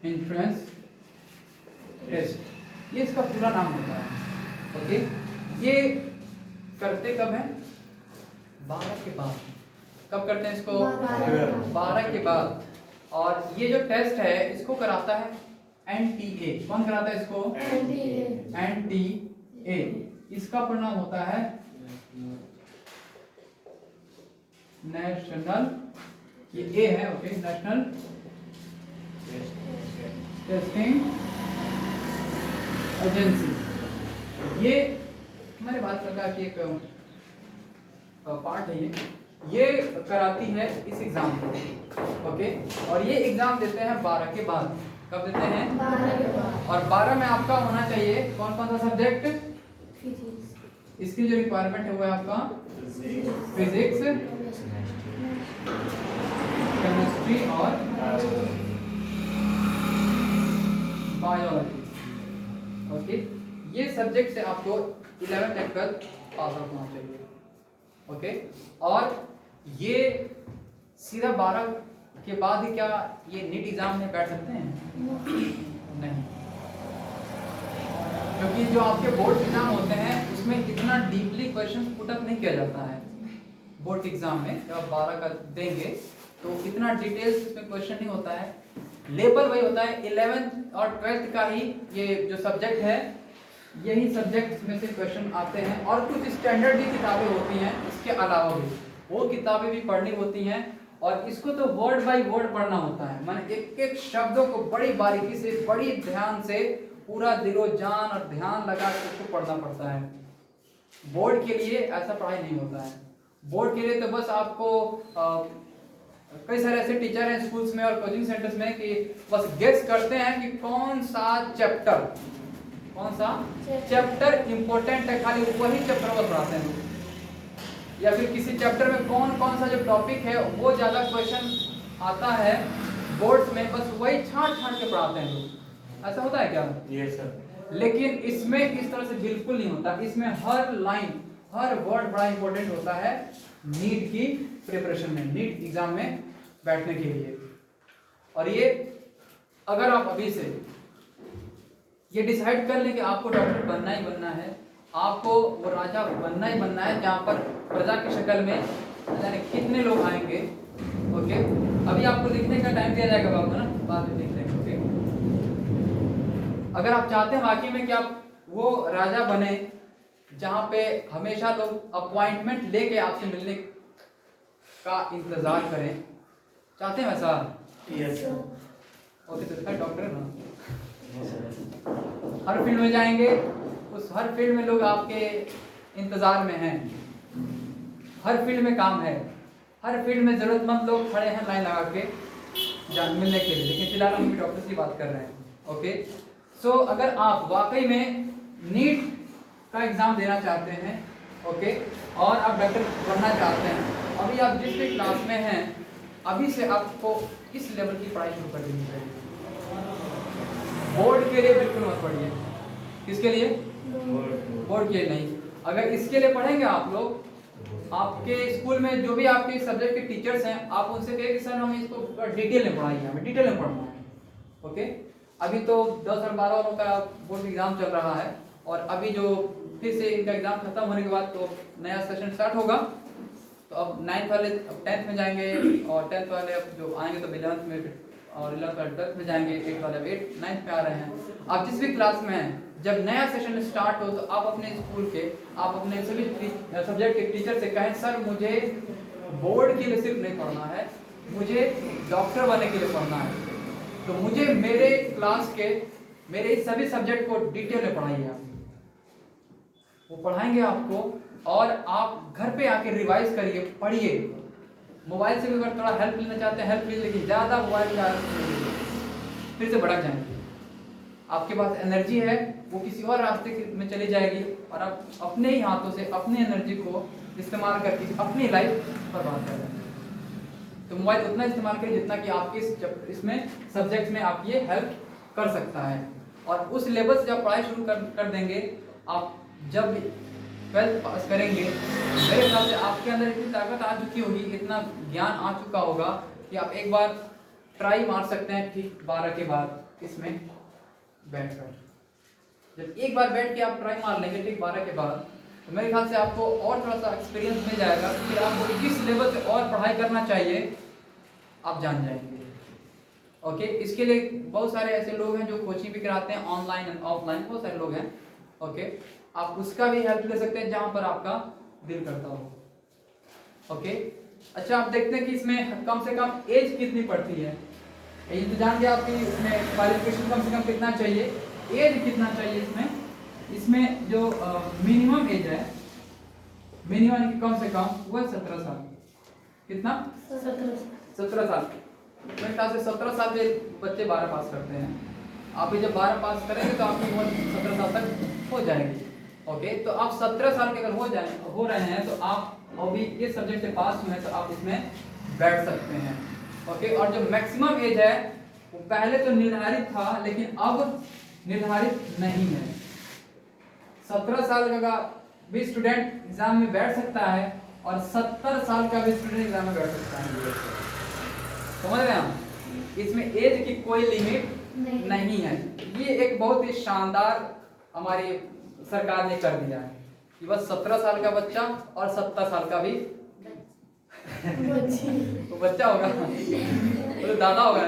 S2: entrance test, ये इसका पूरा नाम होता है। ओके, ये करते कब है? 12 के बाद। कब करते हैं इसको? 12 के बाद। और ये जो टेस्ट है इसको कराता है NTA। कौन कराता है इसको? NTA। इसका परिणाम होता है नेशनल, ये A है, ओके, नेशनल टेस्टिंग एजेंसी। ये हमारे भारत सरकार की एक पार्ट है। ये कराती है इस एग्जाम को, ओके। और ये एग्जाम देते हैं 12 के बाद। कब देते हैं? 12 के बाद। और 12 में आपका होना चाहिए कौन कौन सा सब्जेक्ट? फिजिक्स। इसकी जो रिक्वायरमेंट है वो है आपका फिजिक्स, केमिस्ट्री और बायोलॉजी। ओके, ये सब्जेक्ट से आपको 11 तक पास आउट होना चाहिए। ओके, और ये सीधा 12 के बाद ही क्या ये नीट एग्जाम में बैठ सकते हैं? नहीं, क्योंकि जो आपके बोर्ड एग्जाम होते हैं उसमें इतना डीपली क्वेश्चन पुट अप नहीं किया जाता है। बोर्ड एग्जाम में जब आप 12 का देंगे तो इतना डिटेल्स इसमें क्वेश्चन नहीं होता है। लेवल वही होता है 11th और 12th का ही, ये जो सब्जेक्ट है यही सब्जेक्ट में से क्वेश्चन आते हैं। और कुछ स्टैंडर्ड भी किताबें होती हैं इसके अलावा भी, वो किताबें भी पढ़नी होती हैं। और इसको तो वर्ड बाय वर्ड पढ़ना होता है, माने एक एक शब्दों को बड़ी बारीकी से, बड़ी ध्यान से, पूरा दिलो जान और ध्यान लगा के उसको पढ़ना पड़ता है। बोर्ड के लिए ऐसा पढ़ाई नहीं होता है। बोर्ड के लिए तो बस आपको कई सारे ऐसे टीचर हैं स्कूल्स में और कोचिंग सेंटर्स में कि बस गेस करते हैं कि कौन सा चैप्टर इंपॉर्टेंट है, खाली वही चैप्टर बस पढ़ाते हैं लोग। या फिर किसी चैप्टर में कौन सा जो टॉपिक है वो ज्यादा क्वेश्चन आता है बोर्ड्स में, बस वही छांट के पढ़ाते हैं लोग। ऐसा होता है क्या?
S1: Yes sir.
S2: लेकिन इसमें इस तरह से बिल्कुल नहीं होता। इसमें हर लाइन, हर वर्ड बड़ा इंपॉर्टेंट होता है नीट की प्रिपरेशन में, नीट एग्जाम में बैठने के लिए। और ये अगर आप अभी से ये डिसाइड कर लें कि आपको डॉक्टर बनना ही बनना है, आपको वो राजा बनना ही बनना है जहाँ पर प्रजा की शक्ल में जाने कितने लोग आएंगे। ओके, अभी आपको लिखने का टाइम दिया जाएगा बाबू, ना बाद में लिख लेंगे। ओके, अगर आप चाहते हैं वाकई में कि आप वो राजा बने जहाँ पे हमेशा लोग अपॉइंटमेंट लेके आपसे मिलने का इंतजार करें, चाहते हैं वैसा?
S1: Yes sir.
S2: ओके, तो इसका डॉक्टर है ना, हर फील्ड में जाएंगे, उस हर फील्ड में लोग आपके इंतजार में हैं, हर फील्ड में काम है, हर फील्ड में जरूरतमंद लोग खड़े हैं लाइन लगा के मिलने के लिए। लेकिन फिलहाल हम डॉक्टर की बात कर रहे हैं। ओके, सो अगर आप वाकई में नीट का एग्जाम देना चाहते हैं, ओके, और आप डॉक्टर बनना चाहते हैं, अभी आप जिस भी क्लास में हैं अभी से आपको इस लेवल की पढ़ाई शुरू कर देनी चाहिए। बोर्ड के लिए बिल्कुल मत पढ़िए। किसके लिए? बोर्ड के लिए नहीं। अगर इसके लिए पढ़ेंगे आप लोग, आपके स्कूल में जो भी आपके सब्जेक्ट के टीचर्स हैं, आप उनसे कहें कि सर हमें इसको डिटेल में पढ़ाइए, हमें डिटेल में पढ़ना है। ओके, अभी तो 10 और 12 वालों का बोर्ड एग्जाम चल रहा है, और अभी जो फिर से इनका एग्जाम खत्म होने के बाद तो नया सेशन स्टार्ट होगा। तो अब 9th वाले अब 10th में जाएंगे, और 10th वाले अब जो आएंगे तो 11th में, फिर और 11th 12th में जाएंगे, 8 वाले 8 9th में आ रहे हैं, आप जिस भी क्लास में हैं, जब नया सेशन स्टार्ट हो तो आप अपने स्कूल के, आप अपने सभी सब्जेक्ट के टीचर से कहें सर मुझे बोर्ड के लिए सिर्फ नहीं पढ़ना है, मुझे डॉक्टर बनने के लिए पढ़ना है, तो मुझे मेरे क्लास के मेरे इस सभी सब्जेक्ट को डिटेल में पढ़ाइए। आप वो पढ़ाएंगे आपको और आप घर पे आके रिवाइज करिए, पढ़िए। मोबाइल से भी अगर थोड़ा हेल्प लेना चाहते हैं हेल्प लीजिए, लेकिन ज़्यादा मोबाइल की आदत नहीं लीजिए, फिर से भड़क जाएंगे। आपके पास एनर्जी है वो किसी और रास्ते में चली जाएगी और आप अपने ही हाथों से अपनी एनर्जी को इस्तेमाल करके अपनी लाइफ बर्बाद कर देंगे। तो मोबाइल उतना इस्तेमाल करिए जितना कि आपके इसमें सब्जेक्ट में आपकी ये हेल्प कर सकता है। और उस लेवल से जब पढ़ाई शुरू कर देंगे, आप जब 12th पास करेंगे, मेरे ख्याल से आपके अंदर इतनी ताकत आ चुकी होगी, इतना ज्ञान आ चुका होगा कि आप एक बार ट्राई मार सकते हैं ठीक 12 के बाद इसमें बैठकर। जब एक बार बैठ के आप ट्राई मार लेंगे ठीक 12 के बाद, तो मेरे ख्याल से आपको और थोड़ा सा एक्सपीरियंस मिल जाएगा कि आपको किस लेवल से और पढ़ाई करना चाहिए, आप जान जाएंगे। ओके, इसके लिए बहुत सारे ऐसे लोग हैं जो कोचिंग भी कराते हैं, ऑनलाइन एंड ऑफलाइन, बहुत सारे लोग हैं। ओके, आप उसका भी हेल्प ले सकते हैं जहां पर आपका दिल करता हो। ओके, अच्छा आप देखते हैं कि इसमें कम से कम एज कितनी पड़ती है। ये तो जान गया आपकी इसमें क्वालिफिकेशन कम से कम कितना चाहिए, एज कितना चाहिए इसमें जो मिनिमम एज है, मिनिमम कम से कम वो 17 साल। कितना? 17 साल। मेरे ख्याल से 17 साल के बच्चे 12 पास करते हैं। आप भी जब 12 पास करेंगे तो आपकी उम्र 17 साल तक हो जाएगी। ओके, तो आप 17 साल के अगर हो रहे हैं तो आप अभी इस सब्जेक्ट से पास हुए हैं तो आप इसमें बैठ सकते हैं। ओके, और जो मैक्सिमम एज है वो पहले तो निर्धारित था लेकिन अब निर्धारित नहीं है। 17 साल का भी स्टूडेंट एग्जाम में बैठ सकता है और 70 साल का भी स्टूडेंट एग्जाम में बैठ सकता है। समझ रहे हैं हम? इसमें एज की कोई लिमिट नहीं है। ये एक बहुत ही शानदार हमारी सरकार ने कर दिया है कि बस 17 साल का बच्चा और 70 साल का भी तो बच्चा होगा तो दादा होगा।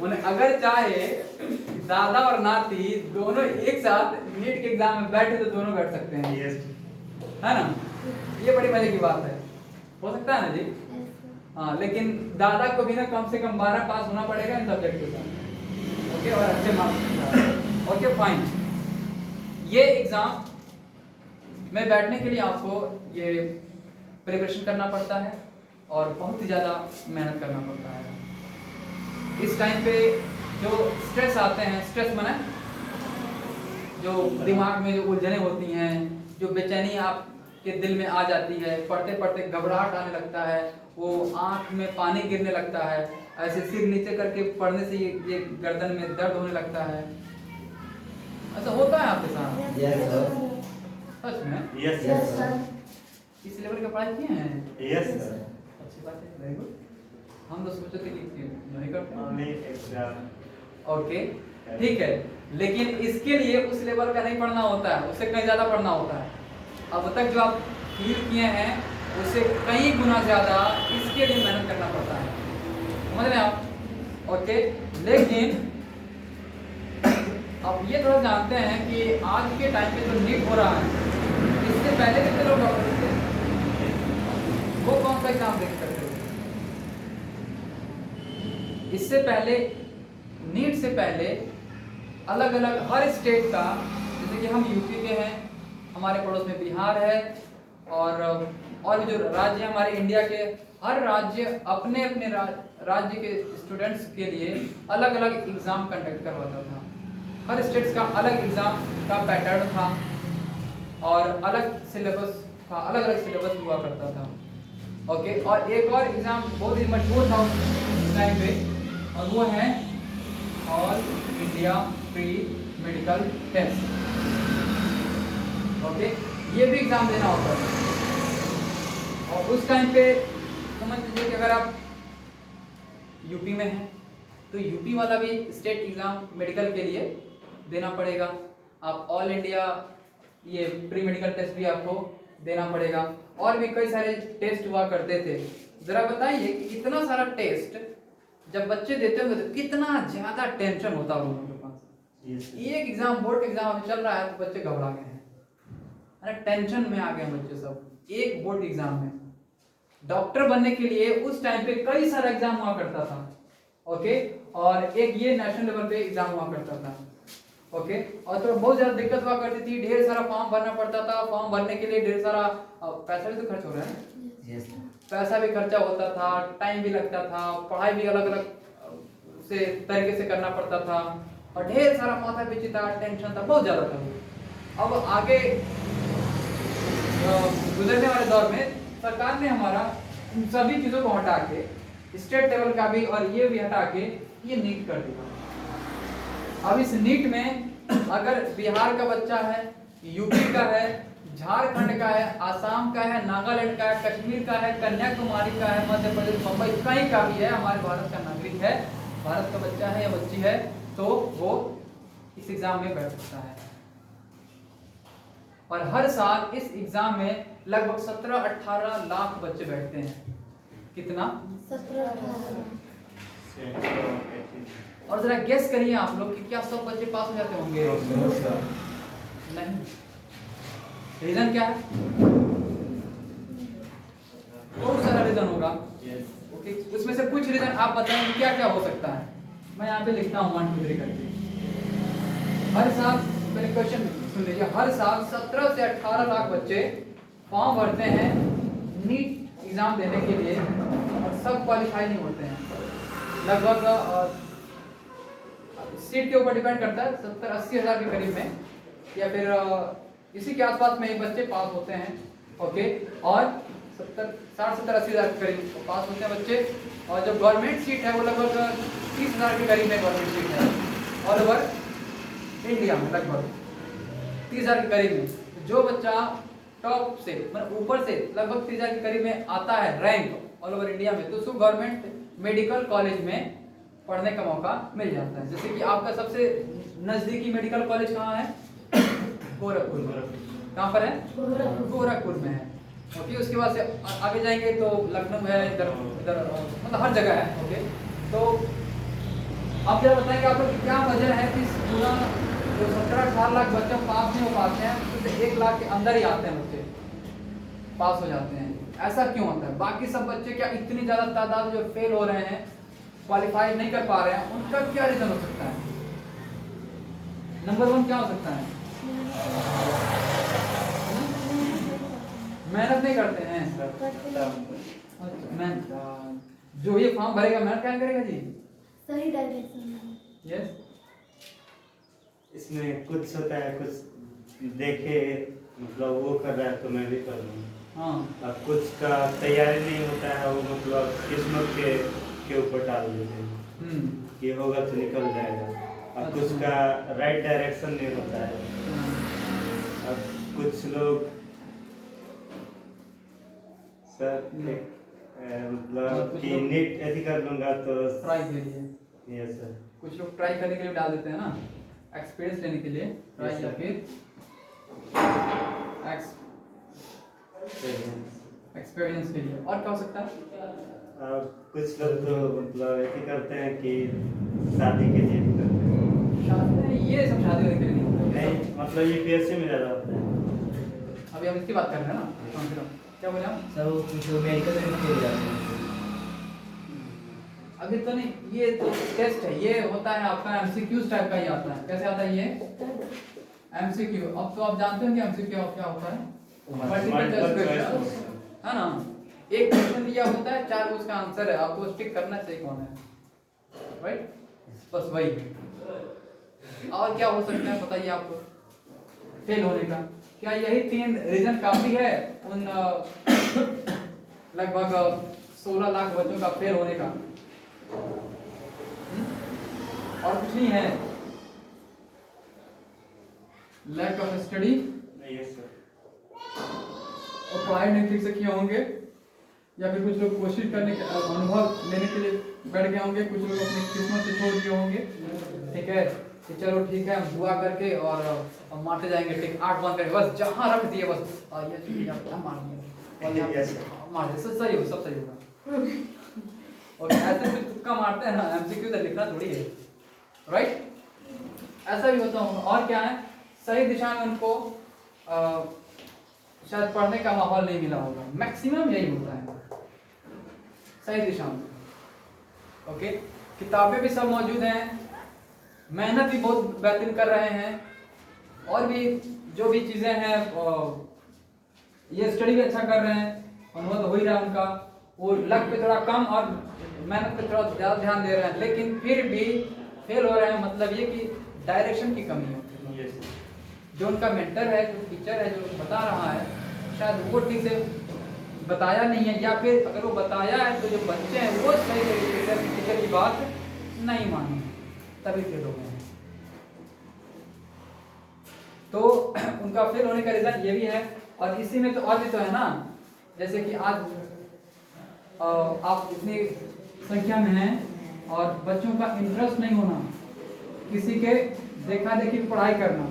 S2: उन्हें अगर चाहे दादा और नाती दोनों एक साथ नीट के एग्जाम में बैठे तो दोनों बैठ सकते हैं। है ना? ये बड़ी मजे की बात है। हो सकता है ना जी? हाँ, लेकिन दादा को भी ना कम से कम 12 पास होना पड़ेगा इन सब्जेक्ट के साथ। ओके, और अच्छे मार्क्स। Okay fine. ये एग्जाम में बैठने के लिए आपको ये प्रिपरेशन करना पड़ता है और बहुत ही ज़्यादा मेहनत करना पड़ता है। इस टाइम पे जो स्ट्रेस आते हैं, स्ट्रेस माने जो दिमाग में जो उलझने होती हैं, जो बेचैनी आपके दिल में आ जाती है, पढ़ते पढ़ते घबराहट आने लगता है, वो आंख में पानी गिरने लगता है, ऐसे सिर नीचे करके पढ़ने से ये गर्दन में दर्द होने लगता है। ऐसा होता है आपके साथ?
S3: Yes sir.
S2: सच में?
S3: Yes sir.
S2: इस लेवल का पढ़ाई किए हैं?
S3: Yes sir.
S2: अच्छी बात है, वेरी गुड। हम तो सोचे थे कि नहीं करते। ओके, ठीक है, लेकिन इसके लिए उस लेवल का नहीं पढ़ना होता है, उससे कहीं ज़्यादा पढ़ना होता है। अब तक जो आप फील किए हैं उससे कई गुना ज़्यादा इसके लिए मेहनत करना पड़ता है। समझ रहे हैं आप? ओके, लेकिन अब ये थोड़ा जानते हैं कि आज के टाइम पे जो नीट हो रहा है, इससे पहले कितने लोग डॉक्टर थे? वो कौन सा एग्जाम देख करते थे? इससे पहले, नीट से पहले अलग अलग हर स्टेट का, जैसे कि हम यूपी के हैं, हमारे पड़ोस में बिहार है, और भी जो राज्य हमारे इंडिया के, हर राज्य अपने अपने राज्य के स्टूडेंट्स के लिए अलग अलग एग्जाम कंडक्ट करवाता था। हर स्टेट्स का अलग एग्जाम का पैटर्न था और अलग सिलेबस था, अलग अलग सिलेबस हुआ करता था। ओके, और एक और एग्जाम बहुत ही मशहूर था उस टाइम पे, और वो है all India pre medical test. Okay, ये भी एग्जाम देना होता था। और उस टाइम पे समझ लीजिए कि अगर आप यूपी में हैं तो यूपी वाला भी स्टेट एग्जाम मेडिकल के लिए देना पड़ेगा। आप ऑल इंडिया ये प्री मेडिकल टेस्ट भी आपको देना पड़ेगा, और भी कई सारे टेस्ट हुआ करते थे। जरा बताइए कि इतना सारा टेस्ट जब बच्चे देते होंगे तो कितना ज्यादा टेंशन होता होगा उनके पास। एक एग्जाम, बोर्ड का एग्जाम अभी चल रहा है तो बच्चे घबरा गए हैं, अरे टेंशन में आ गए बच्चे सब। एक बोर्ड एग्जाम में डॉक्टर बनने के लिए उस टाइम पे कई सारा एग्जाम हुआ करता था, ओके, और एक ये नेशनल लेवल पे एग्जाम हुआ करता था, ओके, और तो बहुत ज्यादा दिक्कत हुआ करती थी, ढेर सारा फॉर्म भरना पड़ता था, फॉर्म भरने के लिए ढेर सारा पैसा भी तो खर्च हो रहा है, पैसा भी खर्चा होता था, टाइम भी लगता था, पढ़ाई भी अलग अलग से तरीके से करना पड़ता था, और ढेर सारा माथा पीछे था, टेंशन था, बहुत ज्यादा था। अब आगे गुजरने वाले दौर में सरकार ने हमारा इन सभी चीजों को हटा के स्टेट लेवल का भी और ये भी हटा के ये नीट कर दिया। अब इस नीट में अगर बिहार का बच्चा है, यूपी का है, झारखंड का है, आसाम का है, नागालैंड का है, कश्मीर का है, कन्याकुमारी का है, मध्य प्रदेश, मुंबई, कहीं का भी है, हमारे भारत का नागरिक है, भारत का बच्चा है या बच्ची है, तो वो इस एग्जाम में बैठ सकता है। और हर साल इस एग्जाम में लगभग 17-18 लाख बच्चे बैठते हैं। कितना?
S3: 17-18।
S2: और जरा गेस करिए आप लोग कि क्या सब बच्चे पास हो जाते होंगे? नहीं। रीजन क्या है? बहुत सारा रीजन होगा, ओके, उसमें से कुछ रीजन आप बताएं क्या क्या हो सकता है। मैं यहाँ पे लिखता हूँ 1 2 3 करके। हर साल, मेरे क्वेश्चन सुन लीजिए, हर साल 17 से 18 लाख बच्चे फॉर्म भरते हैं नीट एग्जाम देने के लिए, और सब क्वालिफाई नहीं होते हैं। लगभग सीट के ऊपर डिपेंड करता है, 70-80 हज़ार के करीब में, या फिर इसी के आसपास में ही बच्चे पास होते हैं, ओके, और 60-70-80 हज़ार के करीब पास होते हैं बच्चे। और जो गवर्नमेंट सीट है वो लगभग 30 हज़ार के करीब में गवर्नमेंट सीट है ऑल ओवर इंडिया में, लगभग 30 हज़ार के करीब में। जो बच्चा टॉप से मतलब ऊपर से लगभग 30 हज़ार के करीब में आता है रैंक ऑल ओवर इंडिया में, तो उसको गवर्नमेंट मेडिकल कॉलेज में पढ़ने का मौका मिल जाता है। जैसे कि आपका सबसे नजदीकी मेडिकल कॉलेज कहाँ है? गोरखपुर में। कहाँ पर है? गोरखपुर में है, ओके। उसके बाद से आगे जाएंगे तो लखनऊ है, इधर इधर मतलब हर जगह है, ओके। तो आप क्या बताएंगे आप लोग कि क्या वजह है कि पूरा जो 17-18 लाख बच्चे पास नहीं हो पाते हैं, उससे 1 लाख के अंदर ही आते हैं बच्चे पास हो जाते हैं? ऐसा क्यों होता है? बाकी सब बच्चे क्या इतनी ज्यादा तादाद जो फेल हो रहे हैं, क्वालिफाई नहीं कर पा रहे हैं, उनका क्या रीजन हो सकता है? नंबर 1 क्या हो सकता है? मेहनत नहीं करते हैं। जो ये फॉर्म भरेगा मेहनत क्या करेगा जी?
S3: सही डायरेक्शन में।
S2: यस।
S4: इसमें कुछ होता है, कुछ देखे मतलब वो कर रहा है तो मैं भी कर लूँ।
S2: हाँ।
S4: अब कुछ का तैयारी नहीं होता है, वो मतलब किस्मत के ऊपर डाल देते हैं, ये होगा तो निकल जाएगा। अब कुछ का राइट डायरेक्शन नहीं होता है। अब कुछ लोग सर मतलब कि नीट ऐसी कर लूँगा तो
S2: ट्राई के लिए।
S4: Yes sir.
S2: कुछ लोग ट्राई करने के लिए डाल देते हैं ना, एक्सपीरियंस लेने के लिए ट्राई, या फिर एक्सपीरियंस के लिए। और क्या हो सकता है?
S4: कुछ लोग तो मतलब ऐसे करते हैं कि शादी के लिए भी करते हैं।
S2: शादी? ये सब शादी होने के लिए नहीं होता।
S4: नहीं मतलब ये पीएससी में ज़्यादा होता है।
S2: अभी हम इसकी बात कर रहे हैं ना, क्या बोले हम?
S1: सर वो कुछ मेडिकल में हो जाते हैं।
S2: अभी तो नहीं, ये तो टेस्ट है, ये होता है आपका एमसीक्यूज टाइप का ही आता है। कैसे आता है ये? एमसीक्यू। अब तो आप जानते हैं कि एमसीक्यू क्या होता है? मल्टीपल चॉइस क्वेश्चन, है ना? एक क्वेश्चन दिया होता है, 4 उसका आंसर है, आपको स्टिक करना चाहिए कौन है, राइट? बस वही। और क्या हो सकता है बताइए आपको फेल होने का? क्या यही 3 रीजन काफी है उन लगभग 16 लाख बच्चों का फेल होने का? और कुछ नहीं है? Lack of study,
S4: yes sir.
S2: और पढ़ाई नहीं ठीक से किए होंगे, या फिर कुछ लोग कोशिश करने के अनुभव लेने के लिए बैठ गए होंगे, कुछ लोग अपनी किस्मत से छोड़ दिए होंगे, ठीक है कि चलो ठीक है हम दुआ करके और मारते जाएंगे, ठीक 8 बंद करके बस जहाँ रख दिए बस ये मार दिया, मार दिया, सब सही होगा, सब सही होगा। और ऐसे फिर तुक्का मारते हैं ना, एमसीक्यू तो लिखना थोड़ी है, राइट? ऐसा भी होता होगा। और क्या है, सही दिशा में उनको शायद पढ़ने का माहौल नहीं मिला होगा, मैक्सिमम यही होता है, सही दिशा में। ओके, किताबें भी सब मौजूद हैं, मेहनत भी बहुत बेहतरीन कर रहे हैं, और भी जो भी चीज़ें हैं ये स्टडी भी अच्छा कर रहे हैं, अनुभव तो हो ही रहा है उनका, वो लक पे थोड़ा कम और मेहनत पे थोड़ा ज़्यादा ध्यान दे रहे हैं, लेकिन फिर भी फेल हो रहे हैं। मतलब ये कि डायरेक्शन की कमी है। जो उनका मेंटर है, जो टीचर है, जो बता रहा है, शायद वो ठीक से बताया नहीं है, या फिर अगर वो बताया है तो जो बच्चे हैं वो सही तरीके से टीचर की बात नहीं मानी, तभी फेल हो गए हैं। तो उनका फेल होने का रीजन ये भी है। और इसी में तो और भी तो है ना, जैसे कि आज आप इतनी संख्या में हैं और बच्चों का इंटरेस्ट नहीं होना, किसी के देखा देखी पढ़ाई करना,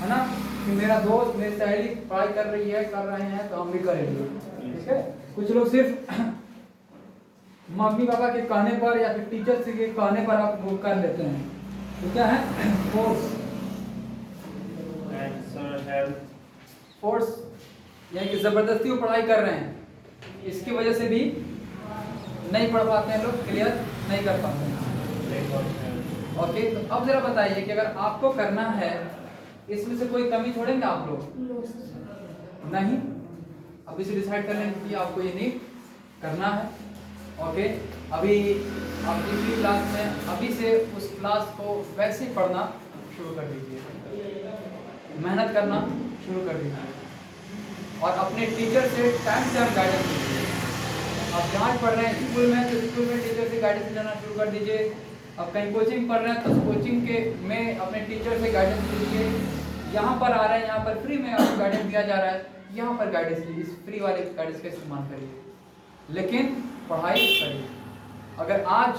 S2: है ना, कि मेरा दोस्त मेरी सहेली पढ़ाई कर रही है, कर रहे हैं तो हम भी करेंगे, ठीक है। कुछ लोग सिर्फ मम्मी पापा के कहने पर या फिर टीचर से के कहने पर आप वो कर लेते हैं, तो क्या है, फोर्स यानी कि जबरदस्ती वो पढ़ाई कर रहे हैं, इसकी वजह से भी नहीं पढ़ पाते हैं लोग, क्लियर नहीं कर पाते हैं। ओके, तो अब जरा बताइए कि अगर आपको करना है, इसमें से कोई कमी छोड़ेंगे आप लोग? नहीं, अभी से डिसाइड कर लें कि आपको ये नहीं करना है। ओके, अभी आप दूसरी क्लास में अभी से उस क्लास को वैसे ही पढ़ना शुरू कर दीजिए, मेहनत करना शुरू कर दीजिए, और अपने टीचर से टाइम से गाइडेंस लीजिए। आप जहाँ पढ़ रहे हैं स्कूल में, तो स्कूल में टीचर से गाइडेंस लेना शुरू कर दीजिए। अब कहीं कोचिंग पढ़ रहे हैं तो कोचिंग के में अपने टीचर से गाइडेंस लीजिए। यहाँ पर आ रहे हैं, यहाँ पर फ्री में आपको गाइडेंस दिया जा रहा है, यहाँ पर गाइडेंस लीजिए, इस फ्री वाले गाइडेंस का इस्तेमाल करिए, लेकिन पढ़ाई करिए। अगर आज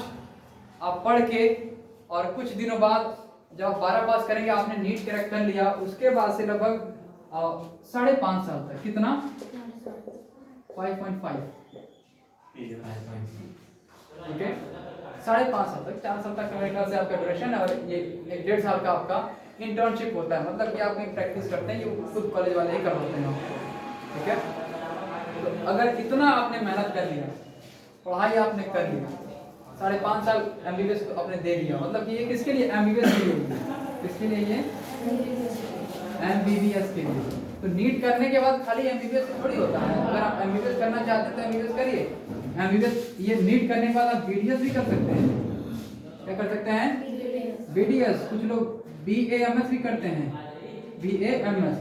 S2: आप पढ़ के और कुछ दिनों बाद जब आप 12 पास करेंगे, आपने नीट क्रैक कर लिया, उसके बाद से लगभग 5.5 साल तक, कितना 5.5, ठीक है, 5.5 साल तक, 4 साल तक मेरे ख्याल से आपका ड्यूरेशन है, और ये 1.5 साल का आपका इंटर्नशिप होता है, मतलब कि आप कहीं प्रैक्टिस करते हैं, ये खुद कॉलेज वाले ही करवाते हैं, ठीक है। तो अगर इतना आपने मेहनत कर लिया, पढ़ाई आपने कर लिया, 5.5 साल एमबीबीएस को आपने दे लिया, मतलब कि ये किसके लिए एमबीबीएस के लिए, किसके लिए ये एमबीबीएस के लिए। तो नीट करने के बाद खाली एमबीबीएस थोड़ी होता है, अगर आप एमबीबीएस करना चाहते हैं तो एमबीबीएस करिए, एमबीबीएस ये नीट करने के बाद आप बीडीएस भी कर सकते हैं। क्या कर सकते हैं? बीडीएस। कुछ लोग बीएएमएस भी करते हैं, बीएएमएस।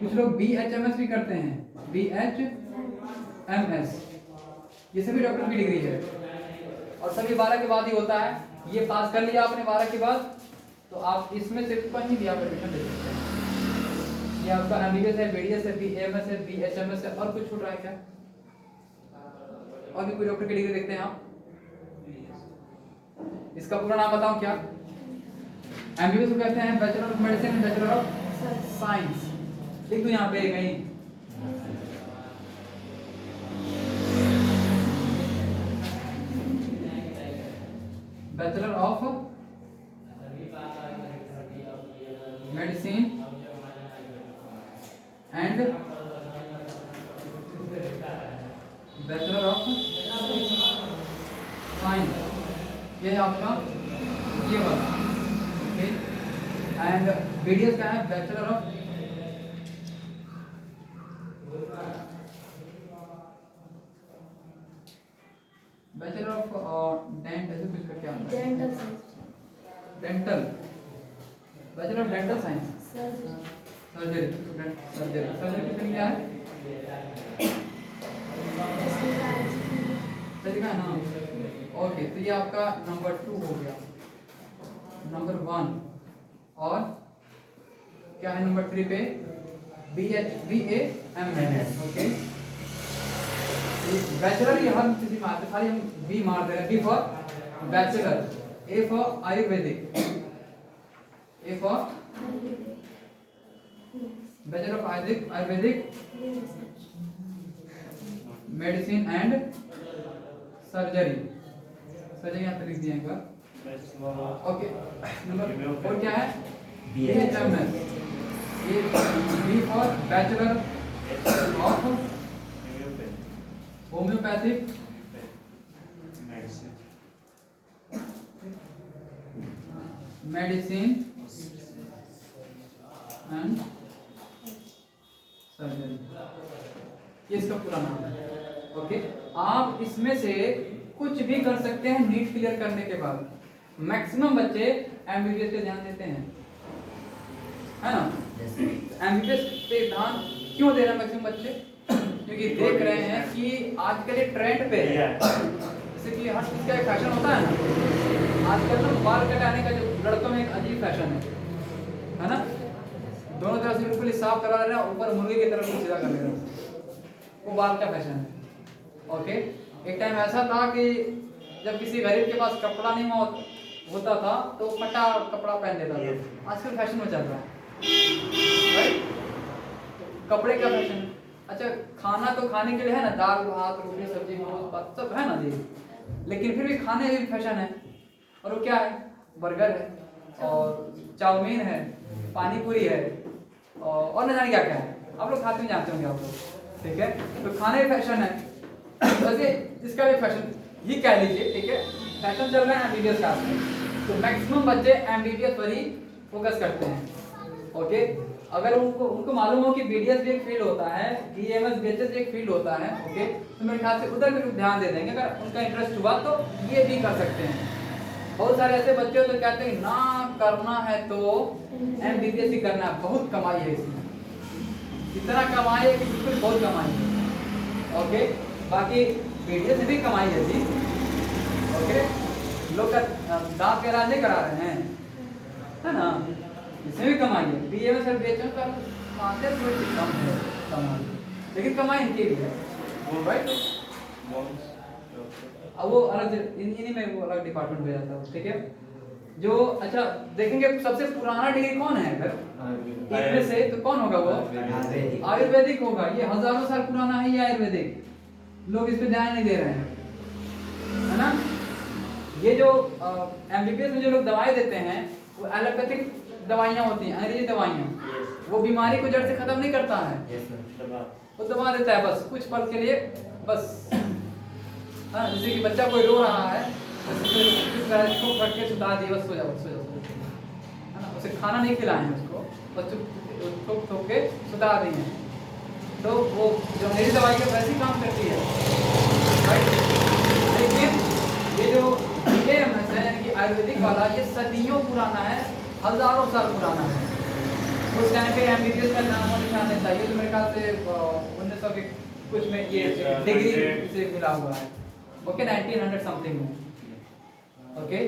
S2: कुछ लोग बीएचएमएस भी करते हैं, बीएचएमएस। ये सभी डॉक्टर की डिग्री है, और सभी 12 के बाद ही होता है। ये पास कर लिया आपने 12 के बाद, तो आप इसमें से कहीं भी आप एडमिशन ले सकते हैं। ये आपका एमबीबीएस है, बीडीएस है, बीएएमएस है, बीएचएमएस है, और कुछ छूट रहा है क्या? और भी कोई डॉक्टर की डिग्री देखते हैं आप? इसका पूरा नाम बताऊं क्या? एमबीबीएस को कहते हैं bachelor of medicine and bachelor of science. लिख दो यहाँ पे कहीं, bachelor of medicine and bachelor of science, ये है आपका ये वाला, ओके। एंड बीडीएस क्या है? बैचलर ऑफ डेंट, ऐसे कुछ का क्या होता है? Dental, bachelor of dental science, surgery, surgery कितनी क्या है? सर्जरी का नाम, ओके। तो ये आपका नंबर 2 हो गया। नंबर 1 और क्या है नंबर 3 पे? BAMS, okay. बैचलर ही हम किसी मारते, खाली हम बी मार रहे हैं। B for bachelor, A for Ayurvedic, A for bachelor of Ayurvedic medicine and surgery, sir यहाँ पे लिख दिया एक बार।
S4: मैक्सिमम
S2: ओके, नंबर 4 क्या है? BHMS। ये B for bachelor of homeopathic medicine and surgery, ये इसका पूरा नाम है। ओके, आप इसमें से कुछ भी कर सकते हैं नीट क्लियर करने के बाद। मैक्सिमम बच्चे एमबीबीएस पे ध्यान देते हैं, है ना? एमबीबीएस पे ध्यान क्यों दे रहे हैं मैक्सिमम बच्चे? क्योंकि देख रहे हैं कि आजकल ये ट्रेंड पे है, जैसे कि हर चीज का एक फैशन होता है ना। आजकल तो बाल कटाने का जो लड़कों में एक अजीब फैशन है ना? दोनों तरफ से बिल्कुल साफ करा रहे हैं, ऊपर मुर्गे की तरफ सीधा कर ले रहे हैं, वो बाल का फैशन है। ओके, एक टाइम ऐसा था कि जब किसी गरीब के पास कपड़ा नहीं होता था तो फटा कपड़ा पहन लेता था। आजकल फैशन में चल रहा है, राइट? कपड़े का फैशन। अच्छा, खाना तो खाने के लिए है ना, दाल भात रोटी सब्जी मोमोज सब है ना जी, लेकिन फिर भी खाने में भी फैशन है। और वो क्या है? बर्गर है और चाउमीन है, पानी पूरी है और न जाने क्या क्या है। आप लोग खाते में जानते होंगे आप लोग, ठीक है? तो खाने में फैशन है, वैसे इसका भी फैशन ही कह लीजिए, ठीक है? फैशन चल रहा है एमबीबीएस का, तो मैक्सिमम बच्चे एमबीबीएस पर ही फोकस करते हैं। ओके, अगर उनको मालूम हो कि बीडीएस भी एक फील्ड होता है, बीएमएस बीएचएस भी एक फील्ड होता है, ओके, तो मेरे ख्याल से उधर भी ध्यान दे देंगे। अगर उनका इंटरेस्ट हुआ तो ये भी कर सकते हैं। बहुत सारे ऐसे बच्चे तो कहते हैं ना करना है तो एमबीबीएस ही करना है, बहुत कमाई है इसमें, इतना कमाई है कि बिल्कुल बहुत कमाई है। ओके, बाकी बीडीएस भी कमाई है जी। ओके, लोग का दांत का इलाज नहीं करा रहे हैं, है ना? इसमें भी कमाई है। बीएमएस और बीएचएस का मात्रा थोड़ी सी कम है कमाई, लेकिन कमाई इनकी भी है, राइट? अब वो अलग इन्हीं में वो अलग डिपार्टमेंट हो जाता है, ठीक है? जो अच्छा देखेंगे सबसे पुराना डिग्री कौन है अगर इनमें से, तो कौन होगा वो? आयुर्वेदिक होगा। ये हजारों साल पुराना है ये आयुर्वेदिक, लोग इस पे ध्यान नहीं दे रहे हैं, है ना? ये जो एमबीबीएस में जो लोग दवाई देते हैं वो एलोपैथिक दवाइयाँ होती हैं, अंग्रेजी दवाइयाँ। वो बीमारी को जड़ से खत्म नहीं करता है, वो दबा देता है बस कुछ पल के लिए, बस। हाँ, जैसे कि बच्चा कोई रो रहा है, इसको फट के सुता दिए, बस सो जाओ, है ना? उसे खाना नहीं खिलाए हैं, उसको बस ठोक ठोक के सुता दिए हैं, तो वो जो अंग्रेजी दवाई है वैसी काम करती है, राइट? लेकिन ये जो बीएमएस है यानी कि आयुर्वेदिक वाला, ये सदियों पुराना है, हजारों साल पुराना है। उस टाइम पे एमबीबीएस का नाम और निशान नहीं था। ये तो मेरे ख्याल से 1900 के कुछ में ये डिग्री से मिला हुआ है। ओके, 1900 समथिंग में। ओके,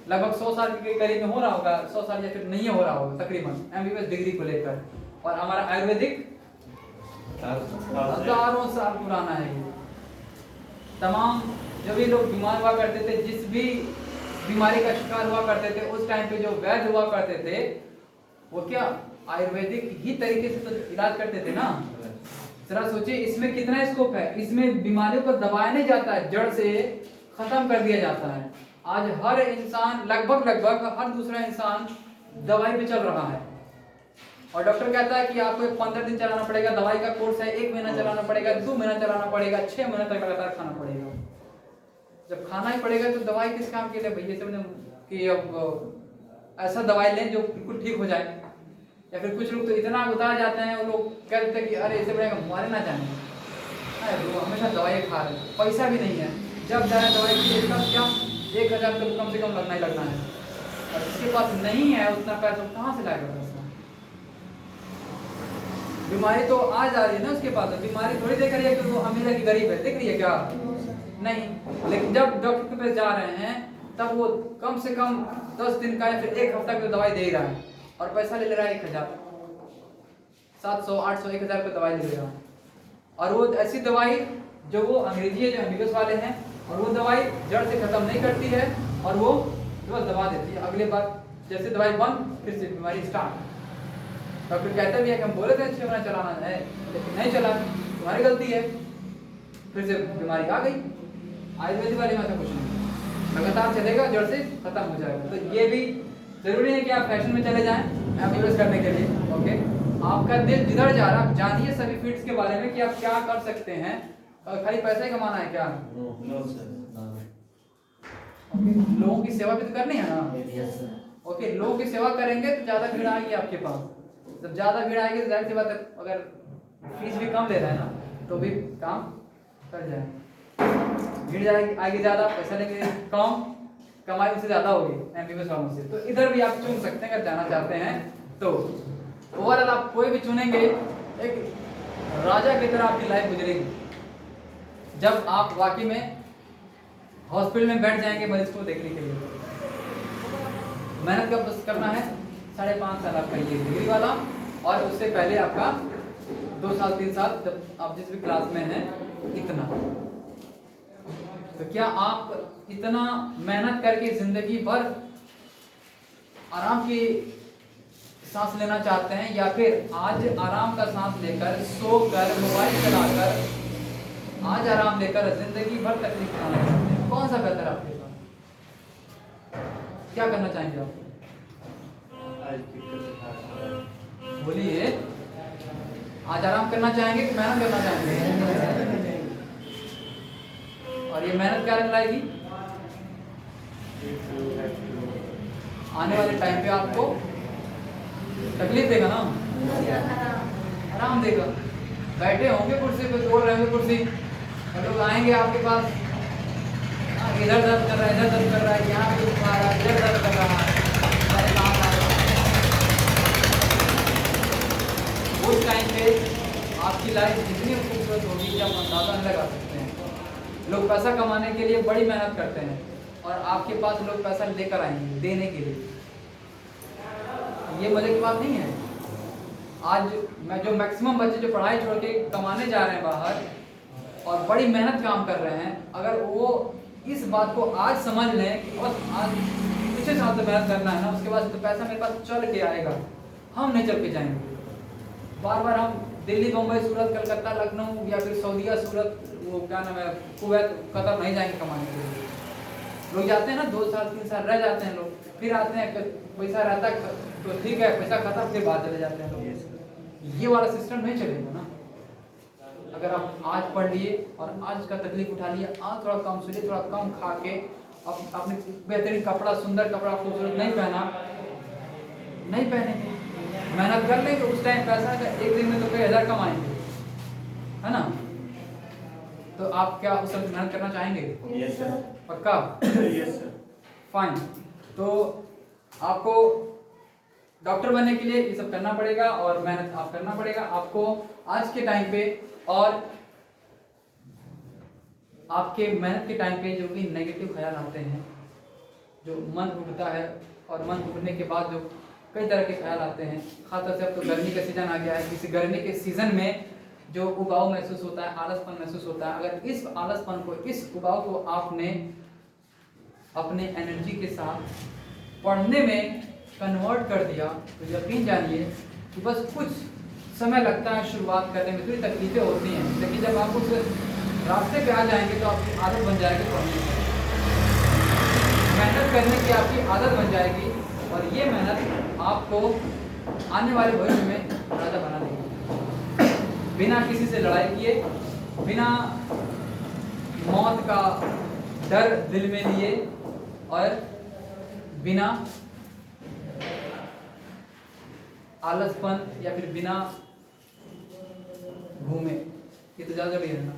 S2: लगभग 100 साल के करीब में हो रहा होगा, 100 साल या फिर नहीं हो रहा होगा तकरीबन एमबीबीएस डिग्री को लेकर। और हमारा आयुर्वेदिक हजारों साल पुराना है। ये तमाम जो भी लोग बीमार हुआ करते थे, जिस भी बीमारी का शिकार हुआ करते थे, उस टाइम पे जो वैद्य हुआ करते थे वो क्या आयुर्वेदिक ही तरीके से तो इलाज करते थे ना। जरा सोचिए इसमें कितना स्कोप है। इसमें बीमारियों को दबाया नहीं जाता है, जड़ से खत्म कर दिया जाता है। आज हर इंसान लगभग हर दूसरा इंसान दवाई पे चल रहा है, और डॉक्टर कहता है कि आपको 15 दिन चलाना पड़ेगा, दवाई का कोर्स है, 1 महीना चलाना पड़ेगा, 2 महीना चलाना पड़ेगा, 6 महीने तक लगातार खाना पड़ेगा। जब खाना ही पड़ेगा तो दवाई किस काम के लिए भैया? सबने कि अब ऐसा दवाई लें जो बिल्कुल ठीक हो जाए। या फिर कुछ लोग तो इतना उतार जाते हैं, वो लोग कहते हैं कि अरे इससे बढ़िया मरे ना जाने, वो हमेशा दवाई खा रहे हैं, पैसा भी नहीं है, जब जाए दवाई के लिए तब क्या 1000 तो कम से कम लगना ही लगना है, और इसके पास नहीं है उतना पैसा, कहाँ से लाएगा पैसा? बीमारी तो आ जा रही है ना उसके पास, बीमारी थोड़ी देख रही है कि वो अमीर है कि गरीब है, देख रही है क्या? नहीं। लेकिन जब डॉक्टर के पास जा रहे हैं तब वो कम से कम 10 दिन का या फिर 1 हफ्ता की दवाई दे रहा है, और पैसा ले रहा है 1000, 700, 800, 1000 की दवाई ले रहा है। और वो ऐसी दवाई जो वो अंग्रेजी है, जो एमबीबीएस वाले हैं, और वो दवाई जड़ से खत्म नहीं करती है, और वो बस दबा देती है। अगले बार जैसे दवाई बंद, फिर से बीमारी स्टार्ट। डॉक्टर कहता भी है कि हम बोले थे 6 महीना चलाना है, लेकिन नहीं चला, तुम्हारी गलती है, फिर से बीमारी आ गई। आयुर्वेदिक वाले में ऐसा कुछ नहीं, लगातार चलेगा, जड़ से खत्म हो जाएगा। तो ये भी जरूरी है कि आप फैशन में चले जाएं एमबीबीएस करने के लिए। ओके, आपका दिल जिधर जा रहा है, आप जानिए सभी फील्ड्स के बारे में कि आप क्या कर सकते हैं। और खाली पैसा ही कमाना है क्या?
S4: No sir.
S2: ओके, लोगों की सेवा भी तो करनी है ना।
S1: Yes sir.
S2: ओके, लोगों की सेवा करेंगे तो ज्यादा भीड़ आएगी आपके पास। जब ज्यादा भीड़ आएगी तो जाहिर सी बात है, अगर फीस भी कम ले रहा है ना तो भी काम कर जाए। भीड़ जाएगी, आएगी ज्यादा, पैसा लेंगे कम, कमाई उससे ज्यादा होगी एमबीबीएस वालों से। तो इधर भी आप चुन सकते हैं अगर जाना चाहते हैं तो। ओवरऑल आप कोई भी चुनेंगे, एक राजा की तरह आपकी लाइफ गुजरेगी जब आप वाकई में हॉस्पिटल में बैठ जाएंगे मरीज को देखने के लिए। मेहनत कब बस करना है? 5.5 साल आपका ये डिग्री वाला, और उससे पहले आपका 2 साल 3 साल जब आप जिस भी क्लास में हैं इतना। तो क्या आप इतना मेहनत करके जिंदगी भर आराम की सांस लेना चाहते हैं, या फिर आज आराम का सांस लेकर सोकर मोबाइल चलाकर आज आराम लेकर जिंदगी भर तकलीफ उठाना चाहते हैं? कौन सा बेहतर आपके पास? क्या करना चाहेंगे आप? बोलिए, आज आराम करना चाहेंगे कि मेहनत करना चाहेंगे? और ये मेहनत क्या लाएगी? आने वाले टाइम पे आपको तकलीफ देगा ना, आराम देगा। बैठे होंगे कुर्सी पे, तोड़ रहे होंगे कुर्सी, लोग आएंगे आपके पास, इधर दर्द कर रहा है, इधर दर्द कर रहा है, यहाँ भी दुख आ रहा है, इधर दर्द कर रहा है, उस टाइम पे आपकी लाइफ इतनी खूबसूरत होगी कि आप अंदाजा नहीं लगा सकते हैं। लोग पैसा कमाने के लिए बड़ी मेहनत करते हैं, और आपके पास लोग पैसा लेकर आएंगे देने के लिए। ये मजे की बात नहीं है। आज मैं जो मैक्सिमम बच्चे जो पढ़ाई छोड़ के कमाने जा रहे हैं बाहर और बड़ी मेहनत काम कर रहे हैं, अगर वो इस बात को आज समझ लें कि बस आज पिछले साल तो मेहनत करना है ना, उसके बाद तो पैसा मेरे पास चल के आएगा, हम नहीं चल के जाएंगे। बार बार हम दिल्ली, मुंबई, सूरत, कलकत्ता, लखनऊ या फिर सऊदीया, सूरत, वो क्या नाम है, कुवैत, कतर नहीं जाएंगे कमाने के लिए। लोग जाते हैं ना 2 साल 3 साल रह जाते हैं लोग, फिर आते हैं, पैसा रहता है तो ठीक है, पैसा खत्म, फिर बाद चले जाते हैं लोग। ये वाला सिस्टम नहीं चलेगा ना। अगर आप आज पढ़ लिए और आज का तकलीफ उठा लिया, आज थोड़ा कम सोचिए, थोड़ा कम खा के, अपने बेहतरीन कपड़ा, सुंदर कपड़ा, खूबसूरत नहीं पहना, नहीं पहनेंगे, मेहनत कर लेंगे, उस टाइम पैसा का एक दिन में तो कई हज़ार कमाएंगे, है ना। तो आप क्या उस वक्त मेहनत करना चाहेंगे?
S4: Yes sir.
S2: पक्का?
S4: Yes sir.
S2: फाइन। तो आपको डॉक्टर बनने के लिए ये सब करना पड़ेगा और मेहनत आप करना पड़ेगा आपको आज के टाइम पे। और आपके मेहनत के टाइम पे जो भी नेगेटिव ख्याल आते हैं, जो मन उठता है, और मन उठने के बाद जो कई तरह के ख्याल आते हैं, खासतौर से अब तो गर्मी का सीजन आ गया है, किसी गर्मी के सीजन में जो उबाऊ महसूस होता है, आलसपन महसूस होता है, अगर इस आलसपन को, इस उबाऊ को आपने अपने एनर्जी के साथ पढ़ने में कन्वर्ट कर दिया, तो यकीन जानिए कि बस कुछ समय लगता है शुरुआत करने में, थोड़ी तकलीफें होती हैं, लेकिन जब आप उस रास्ते पे आ जाएंगे तो आपकी आदत बन जाएगी पढ़ने की, मेहनत करने की आपकी आदत बन जाएगी, और ये मेहनत आपको आने वाले भविष्य में राजा बना देगी। बिना किसी से लड़ाई किए, बिना मौत का डर दिल में लिए, और बिना आलसपन या फिर बिना घूमे। ये तो ज़्यादा जरूरी है ना,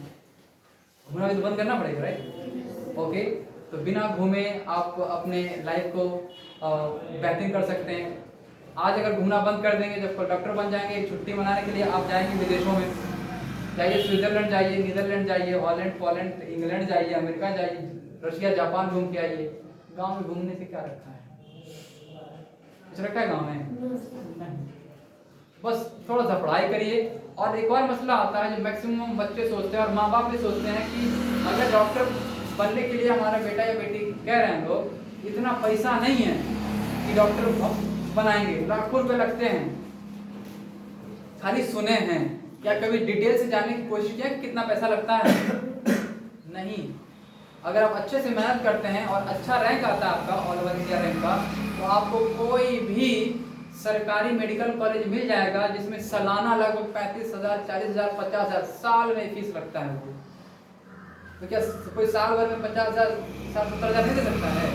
S2: घूमना भी तो बंद करना पड़ेगा, राइट? ओके, तो बिना घूमे आप अपने लाइफ को बेहतरीन कर सकते हैं। आज अगर घूमना बंद कर देंगे, जब डॉक्टर बन जाएंगे, एक छुट्टी मनाने के लिए आप जाएंगे विदेशों में, जाइए स्विट्जरलैंड जाइए, नीदरलैंड जाइए, हॉलैंड, पोलैंड, इंग्लैंड जाइए, अमेरिका जाइए, रशिया, जापान घूम के आइए। गांव में घूमने से क्या रखा है? कुछ रखा है गांव में? नहीं। बस थोड़ा सा पढ़ाई करिए। और एक और मसला आता है जो मैक्सिमम बच्चे सोचते हैं और माँ बाप भी सोचते हैं कि अगर डॉक्टर बनने के लिए हमारा बेटा या बेटी कह रहे हैं लोग, इतना पैसा नहीं है कि डॉक्टर बनाएंगे, लाखों रुपए लगते हैं। खाली सुने हैं, क्या कभी डिटेल से जानने की कोशिश किया कि कितना पैसा लगता है? नहीं। अगर आप अच्छे से मेहनत करते हैं और अच्छा रैंक आता है आपका ऑल ओवर इंडिया रैंक का, तो आपको कोई भी सरकारी मेडिकल कॉलेज मिल जाएगा जिसमें सालाना लगभग 35,000, 40,000, 50,000 साल में फीस लगता है वो। तो क्या कोई साल भर में 50,000, 60-70,000 नहीं दे सकता है?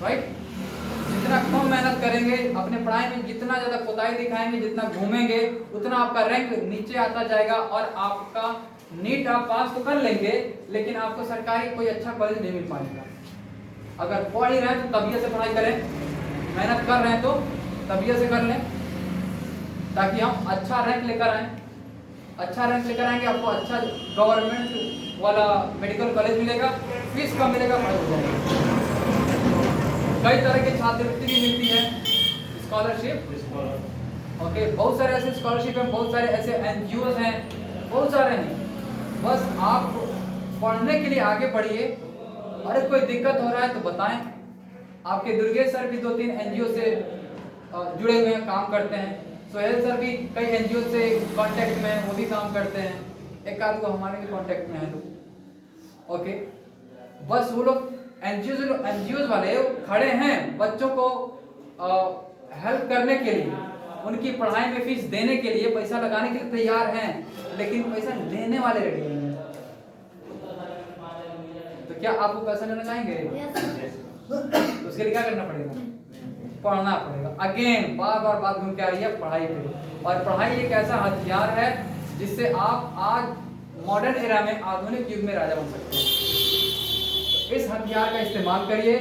S2: राइट? जितना कम मेहनत करेंगे, अपने पढ़ाई में जितना ज़्यादा कोताही दिखाएंगे, जितना घूमेंगे, उतना आपका रैंक नीचे आता जाएगा और आपका नीट आप पास तो कर लेंगे, लेकिन आपको सरकारी कोई अच्छा कॉलेज नहीं मिल पाएगा। अगर पढ़ ही रहे हैं तो तबीयत से पढ़ाई करें, मेहनत कर रहे हैं तो तबीयत से कर लें, ताकि हम अच्छा रैंक लेकर आएँ। अच्छा रैंक लेकर आएंगे, आपको अच्छा गवर्नमेंट वाला मेडिकल कॉलेज मिलेगा, फीस कम मिलेगा, पढ़ाई हो जाएगी। कई तरह की छात्रवृत्ति भी मिलती है, स्कॉलरशिप। ओके, बहुत सारे ऐसे स्कॉलरशिप हैं, बहुत सारे ऐसे एनजीओ हैं, बहुत सारे हैं। बस आप पढ़ने के लिए आगे बढ़िए। अरे कोई दिक्कत हो रहा है तो बताएं। आपके दुर्गेश सर भी 2-3 एनजीओ से जुड़े हुए हैं, काम करते हैं। सोहेल सर भी कई एनजीओ से कांटेक्ट में हैं, वो भी काम करते हैं। एक आध को हमारे भी कांटेक्ट में हैं लोग। ओके, बस वो लोग एनजीओ वाले खड़े हैं बच्चों को हेल्प करने के लिए, उनकी पढ़ाई में फीस देने के लिए, पैसा लगाने के लिए तैयार हैं, लेकिन पैसा लेने वाले रेडी नहीं हैं। तो क्या आप वो पैसा लेना चाहेंगे? तो उसके लिए क्या करना पड़ेगा? पढ़ना पड़ेगा। अगेन बार बार बात घूम के आ रही है पढ़ाई पे। और पढ़ाई एक ऐसा हथियार है जिससे आप आज मॉडर्न एरा में, आधुनिक युग में राजा बन सकते हैं। तो इस हथियार का इस्तेमाल करिए।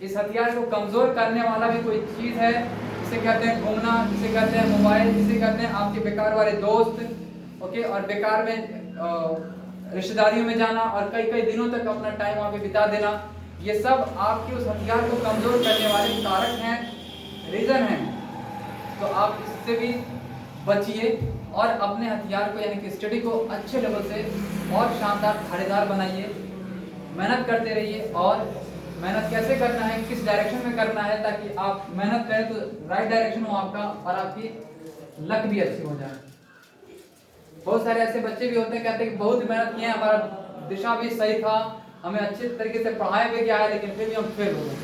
S2: इस हथियार को कमजोर करने वाला भी कोई चीज है, जिसे कहते हैं घूमना, जिसे कहते हैं मोबाइल, जिसे कहते हैं आपके बेकार वाले दोस्त। ओके, और बेकार में रिश्तेदारियों में जाना और कई कई दिनों तक अपना टाइम वहाँ पे बिता देना, ये सब आपके उस हथियार को कमजोर करने वाले कारक हैं, रीजन हैं। तो आप इससे भी बचिए और अपने हथियार को यानी कि स्टडी को अच्छे लेवल से और शानदार धारीदार बनाइए। मेहनत करते रहिए। और मेहनत कैसे करना है, किस डायरेक्शन में करना है, ताकि आप मेहनत करें तो राइट डायरेक्शन हो आपका और आपकी लक भी अच्छी हो जाए। बहुत सारे ऐसे बच्चे भी होते हैं, कहते हैं कि बहुत मेहनत किए, हमारा दिशा भी सही था, हमें अच्छे तरीके से पढ़ाया भी गया है, लेकिन फिर भी हम फेल हो गए।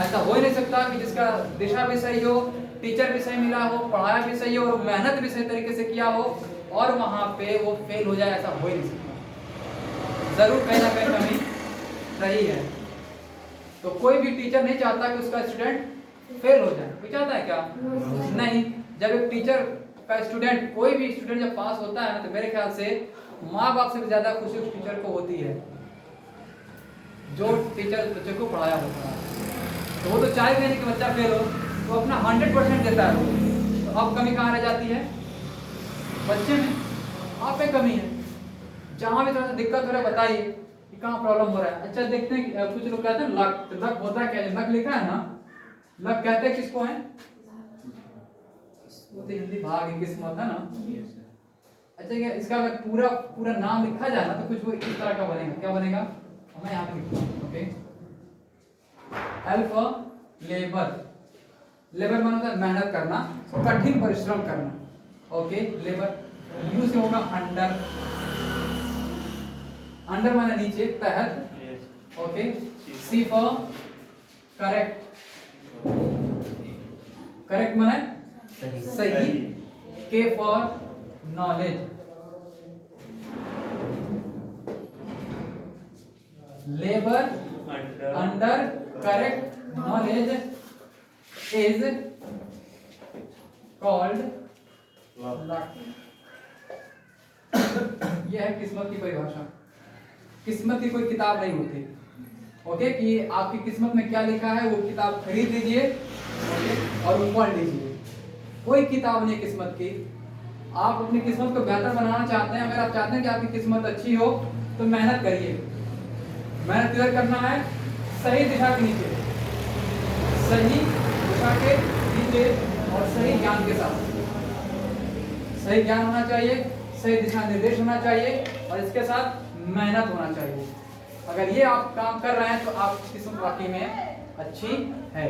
S2: ऐसा हो ही नहीं सकता कि जिसका दिशा भी सही हो, टीचर भी सही मिला हो, पढ़ाया भी सही हो और मेहनत भी सही तरीके से किया हो और वहाँ पे वो फेल हो जाए, ऐसा हो ही नहीं सकता। जरूर कहीं ना कहीं कमी रही है। तो कोई भी टीचर नहीं चाहता कि उसका स्टूडेंट फेल हो जाए। कोई चाहता है क्या? नहीं। जब एक टीचर का स्टूडेंट, कोई भी स्टूडेंट जब पास होता है ना, तो मेरे ख्याल से माँ बाप से भी ज्यादा खुशी उस टीचर को होती है जो टीचर बच्चे को पढ़ाया होता है। तो वो तो चाहेगा नहीं कि बच्चा फेल हो, तो अपना 100% देता है वो। तो अब कमी कहाँ रह जाती है? बच्चे में। आप पे कमी है। जहाँ भी थोड़ा सा दिक्कत हो रहा है बताइए कि कहाँ प्रॉब्लम हो रहा है। अच्छा, देखते हैं कि कुछ लोग कहते हैं लक। तो लक होता है क्या? लक लिखा है ना, लक कहते हैं किसको है? वो तो हिंदी भाग है, किस्मत है ना। अच्छा, इसका अगर पूरा पूरा नाम लिखा जाए ना तो कुछ वो इस तरह का बनेगा। क्या बनेगा? मैं यहाँ पे लिखता हूँ। Okay, alpha labour. लेबर माना होता है मेहनत करना, कठिन परिश्रम करना। Okay, labour. यू से होगा अंडर। अंडर माने नीचे, तहत। Okay, C for correct. Correct माने सही। K for knowledge. Labour under correct knowledge is called luck. यह है किस्मत की परिभाषा। किस्मत की कोई किताब नहीं होती। ओके, कि आपकी किस्मत में क्या लिखा है वो किताब खरीद लीजिए, ओके, और वो पढ़ लीजिए। कोई किताब नहीं किस्मत की। आप अपनी किस्मत को बेहतर बनाना चाहते हैं, अगर आप चाहते हैं कि आपकी किस्मत अच्छी हो तो मेहनत करिए। मेहनत किधर करना है? सही दिशा के नीचे, सही दिशा के नीचे और सही ज्ञान के साथ। सही ज्ञान होना चाहिए, सही दिशा निर्देश होना चाहिए और इसके साथ मेहनत होना चाहिए। अगर ये आप काम कर रहे हैं तो आपकी किस्मत वाकई में अच्छी है।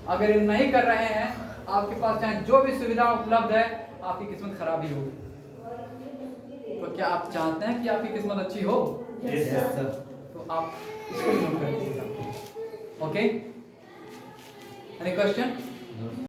S2: अगर ये नहीं कर रहे हैं, आपके पास चाहे जो भी सुविधा उपलब्ध है, आपकी किस्मत खराब ही होगी। तो क्या आप चाहते हैं कि आपकी किस्मत अच्छी हो?
S1: Yes sir.
S2: तो तो आप इसको नोट कर लीजिएगा। Okay, any question?